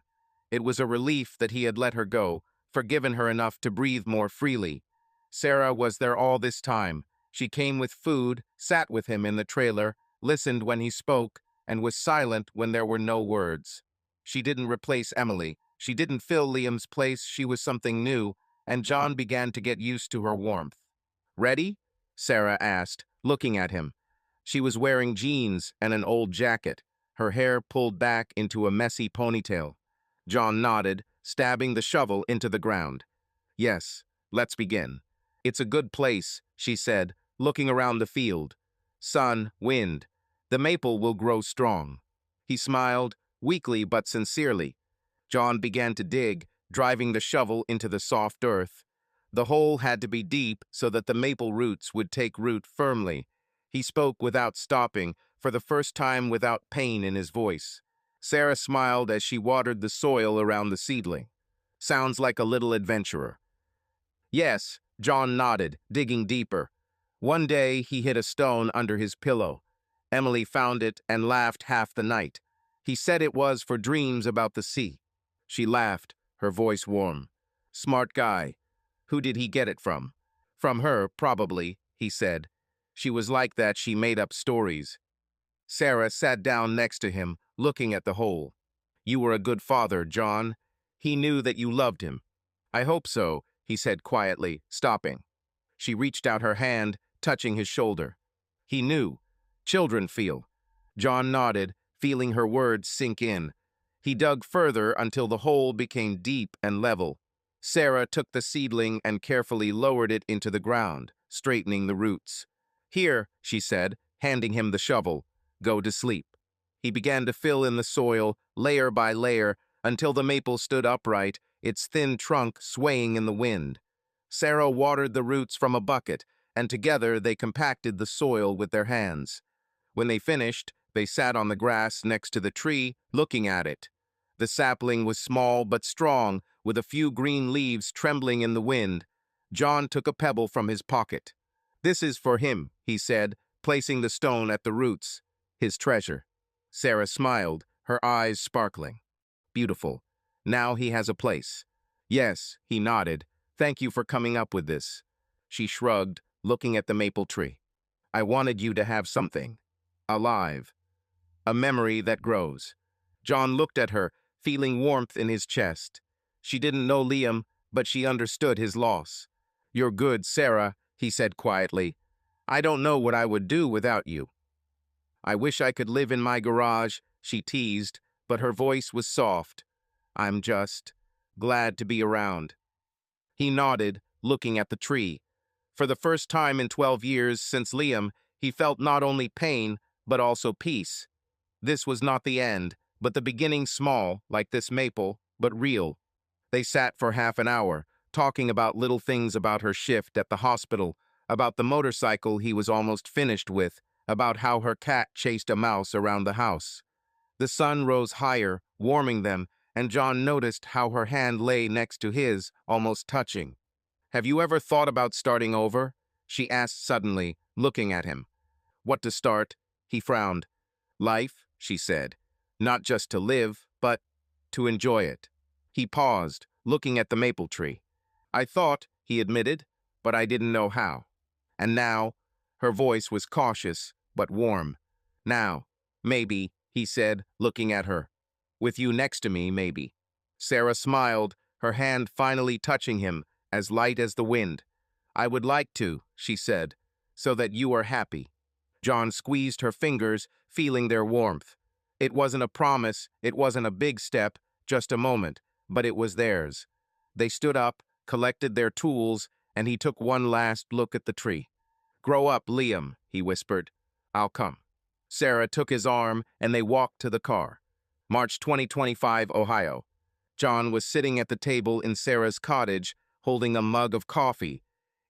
It was a relief that he had let her go, forgiven her enough to breathe more freely. Sarah was there all this time. She came with food, sat with him in the trailer, listened when he spoke, and was silent when there were no words. She didn't replace Emily. She didn't fill Liam's place. She was something new, and John began to get used to her warmth. Ready? Sarah asked, looking at him. She was wearing jeans and an old jacket, her hair pulled back into a messy ponytail. John nodded, stabbing the shovel into the ground. Yes, let's begin. It's a good place, she said, looking around the field. Sun, wind. The maple will grow strong. He smiled, weakly but sincerely. John began to dig, driving the shovel into the soft earth. The hole had to be deep so that the maple roots would take root firmly. He spoke without stopping, for the first time without pain in his voice. Sarah smiled as she watered the soil around the seedling. Sounds like a little adventurer. Yes, John nodded, digging deeper. One day he hid a stone under his pillow. Emily found it and laughed half the night. He said it was for dreams about the sea. She laughed, her voice warm. Smart guy. Who did he get it from? From her, probably, he said. She was like that, she made up stories. Sarah sat down next to him, looking at the hole. You were a good father, John. He knew that you loved him. I hope so, he said quietly, stopping. She reached out her hand, touching his shoulder. He knew. Children feel. John nodded, feeling her words sink in. He dug further until the hole became deep and level. Sarah took the seedling and carefully lowered it into the ground, straightening the roots. Here, she said, handing him the shovel, go to sleep. He began to fill in the soil, layer by layer, until the maple stood upright, its thin trunk swaying in the wind. Sarah watered the roots from a bucket, and together they compacted the soil with their hands. When they finished, they sat on the grass next to the tree, looking at it. The sapling was small but strong, with a few green leaves trembling in the wind. John took a pebble from his pocket. "This is for him," he said, placing the stone at the roots. "His treasure." Sarah smiled, her eyes sparkling. "Beautiful. Now he has a place." "Yes," he nodded. "Thank you for coming up with this." She shrugged, looking at the maple tree. "I wanted you to have something. Alive. A memory that grows." John looked at her, feeling warmth in his chest. She didn't know Liam, but she understood his loss. "You're good, Sarah," he said quietly. "I don't know what I would do without you." "I wish I could live in my garage," she teased, but her voice was soft. "I'm just glad to be around." He nodded, looking at the tree. For the first time in 12 years since Liam, he felt not only pain, but also peace. This was not the end, but the beginning, small, like this maple, but real. They sat for half an hour, talking about little things, about her shift at the hospital, about the motorcycle he was almost finished with, about how her cat chased a mouse around the house. The sun rose higher, warming them, and John noticed how her hand lay next to his, almost touching. "Have you ever thought about starting over?" she asked suddenly, looking at him. "What to start?" He frowned. "Life," she said. "Not just to live, but to enjoy it." He paused, looking at the maple tree. "I thought," he admitted, "but I didn't know how." And now, her voice was cautious, but warm. "Now, maybe," he said, looking at her. "With you next to me, maybe." Sarah smiled, her hand finally touching him, as light as the wind. "I would like to," she said, "so that you are happy." John squeezed her fingers, feeling their warmth. It wasn't a promise, it wasn't a big step, just a moment, but it was theirs. They stood up, collected their tools, and he took one last look at the tree. "Grow up, Liam," he whispered. "I'll come." Sarah took his arm, and they walked to the car. March 2025, Ohio. John was sitting at the table in Sarah's cottage, holding a mug of coffee.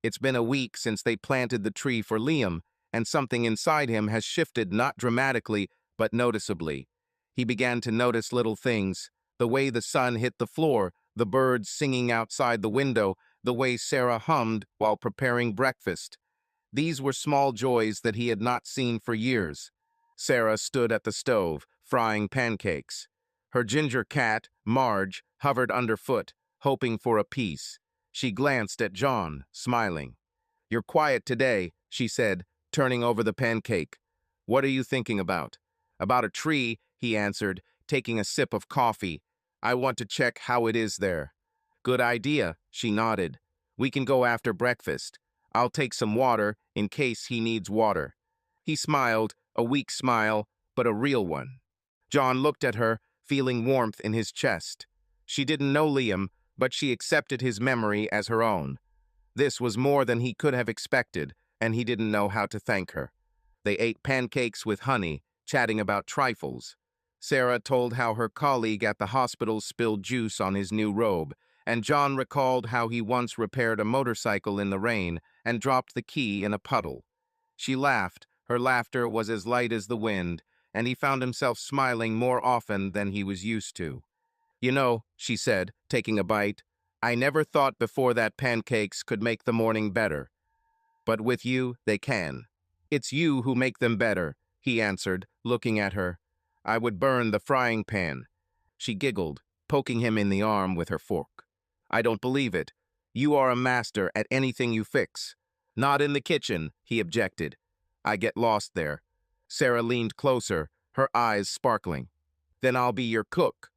It's been a week since they planted the tree for Liam, and something inside him has shifted, not dramatically, but noticeably. He began to notice little things: the way the sun hit the floor, the birds singing outside the window, the way Sarah hummed while preparing breakfast. These were small joys that he had not seen for years. Sarah stood at the stove, frying pancakes. Her ginger cat, Marge, hovered underfoot, hoping for a piece. She glanced at John, smiling. "You're quiet today," she said, turning over the pancake. "What are you thinking about?" "About a tree," he answered, taking a sip of coffee. "I want to check how it is there." "Good idea," she nodded. "We can go after breakfast. I'll take some water in case he needs water." He smiled, a weak smile, but a real one. John looked at her, feeling warmth in his chest. She didn't know Liam, but she accepted his memory as her own. This was more than he could have expected, and he didn't know how to thank her. They ate pancakes with honey, chatting about trifles. Sarah told how her colleague at the hospital spilled juice on his new robe, and John recalled how he once repaired a motorcycle in the rain and dropped the key in a puddle. She laughed. Her laughter was as light as the wind, and he found himself smiling more often than he was used to. "You know," she said, taking a bite, "I never thought before that pancakes could make the morning better. But with you, they can." "It's you who make them better," he answered, looking at her. "I would burn the frying pan." She giggled, poking him in the arm with her fork. "I don't believe it. You are a master at anything you fix." "Not in the kitchen," he objected. "I get lost there." Sarah leaned closer, her eyes sparkling. "Then I'll be your cook,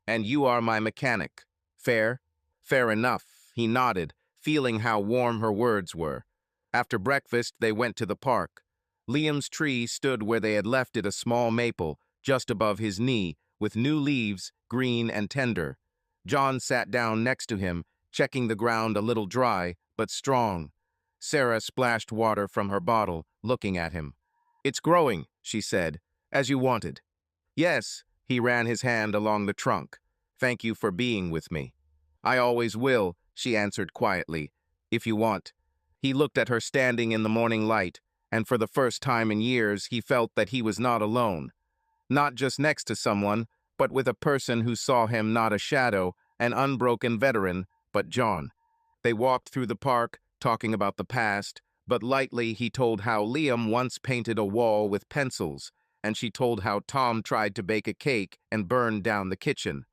and you are my mechanic. Fair?" "Fair enough," he nodded, feeling how warm her words were. After breakfast, they went to the park. Liam's tree stood where they had left it, a small maple, just above his knee, with new leaves, green and tender. John sat down next to him, checking the ground, a little dry, but strong. Sarah splashed water from her bottle, looking at him. "It's growing," she said, "as you wanted." "Yes," he ran his hand along the trunk. "Thank you for being with me." "I always will," she answered quietly, "if you want." He looked at her standing in the morning light, and for the first time in years he felt that he was not alone. Not just next to someone, but with a person who saw him not a shadow, an unbroken veteran, but John. They walked through the park, talking about the past, but lightly he told how Liam once painted a wall with pencils, and she told how Tom tried to bake a cake and burned down the kitchen.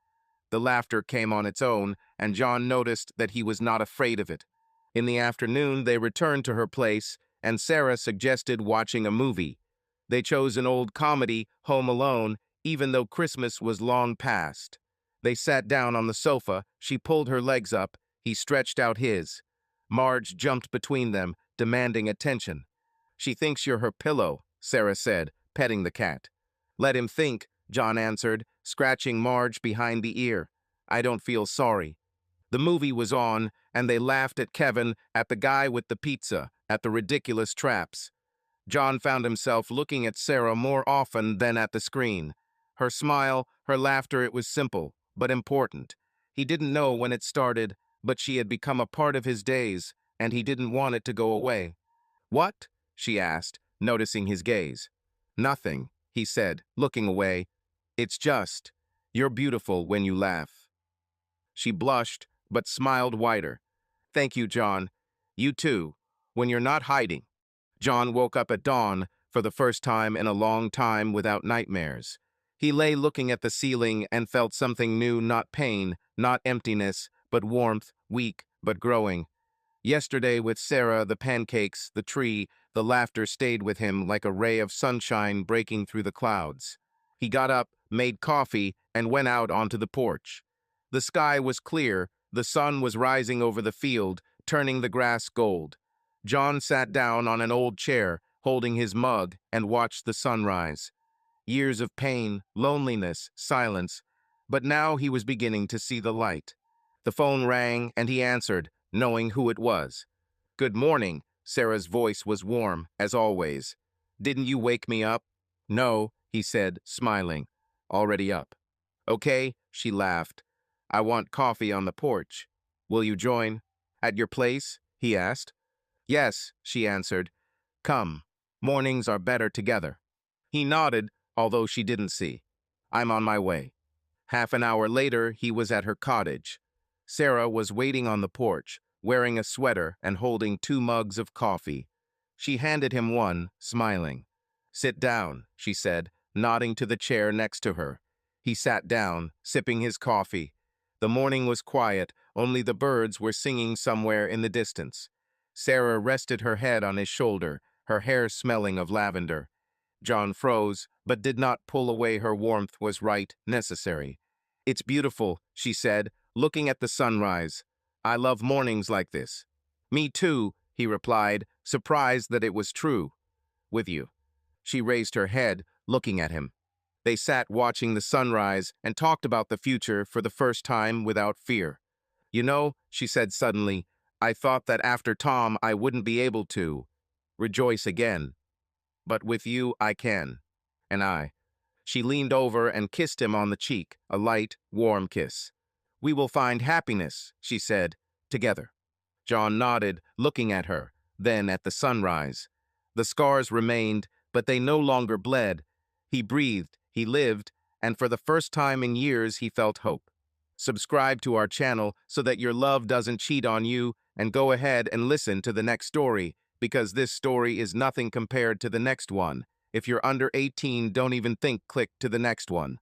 The laughter came on its own, and John noticed that he was not afraid of it. In the afternoon, they returned to her place, and Sarah suggested watching a movie. They chose an old comedy, Home Alone, even though Christmas was long past. They sat down on the sofa, she pulled her legs up, he stretched out his. Marge jumped between them, demanding attention. "She thinks you're her pillow," Sarah said, petting the cat. "Let him think," John answered, scratching Marge behind the ear. "I don't feel sorry." The movie was on, and they laughed at Kevin, at the guy with the pizza, at the ridiculous traps. John found himself looking at Sarah more often than at the screen. Her smile, her laughter, it was simple, but important. He didn't know when it started, but she had become a part of his days, and he didn't want it to go away. "What?" she asked, noticing his gaze. "Nothing," he said, looking away. "It's just, you're beautiful when you laugh." She blushed, but smiled wider. "Thank you, John. You too, when you're not hiding." John woke up at dawn, for the first time in a long time without nightmares. He lay looking at the ceiling and felt something new, not pain, not emptiness, but warmth, weak, but growing. Yesterday with Sarah, the pancakes, the tree, the laughter stayed with him like a ray of sunshine breaking through the clouds. He got up, made coffee, and went out onto the porch. The sky was clear, the sun was rising over the field, turning the grass gold. John sat down on an old chair, holding his mug, and watched the sunrise. Years of pain, loneliness, silence, but now he was beginning to see the light. The phone rang, and he answered, knowing who it was. "Good morning." Sarah's voice was warm, as always. "Didn't you wake me up?" "No," he said, smiling. "Already up." "Okay," she laughed. "I want coffee on the porch. Will you join?" "At your place?" he asked. "Yes," she answered. "Come. Mornings are better together." He nodded, although she didn't see. "I'm on my way." Half an hour later, he was at her cottage. Sarah was waiting on the porch, wearing a sweater and holding 2 mugs of coffee. She handed him one, smiling. "Sit down," she said, nodding to the chair next to her. He sat down, sipping his coffee. The morning was quiet, only the birds were singing somewhere in the distance. Sarah rested her head on his shoulder, her hair smelling of lavender. John froze, but did not pull away. Her warmth was right, necessary. "It's beautiful," she said, looking at the sunrise. "I love mornings like this." "Me too," he replied, surprised that it was true. "With you." She raised her head, looking at him. They sat watching the sunrise and talked about the future for the first time without fear. "You know," she said suddenly, "I thought that after Tom I wouldn't be able to rejoice again. But with you I can." And I. She leaned over and kissed him on the cheek, a light, warm kiss. "We will find happiness," she said, "together." John nodded, looking at her, then at the sunrise. The scars remained, but they no longer bled. He breathed, he lived, and for the first time in years he felt hope. Subscribe to our channel so that your love doesn't cheat on you, and go ahead and listen to the next story, because this story is nothing compared to the next one. If you're under 18, don't even think click to the next one.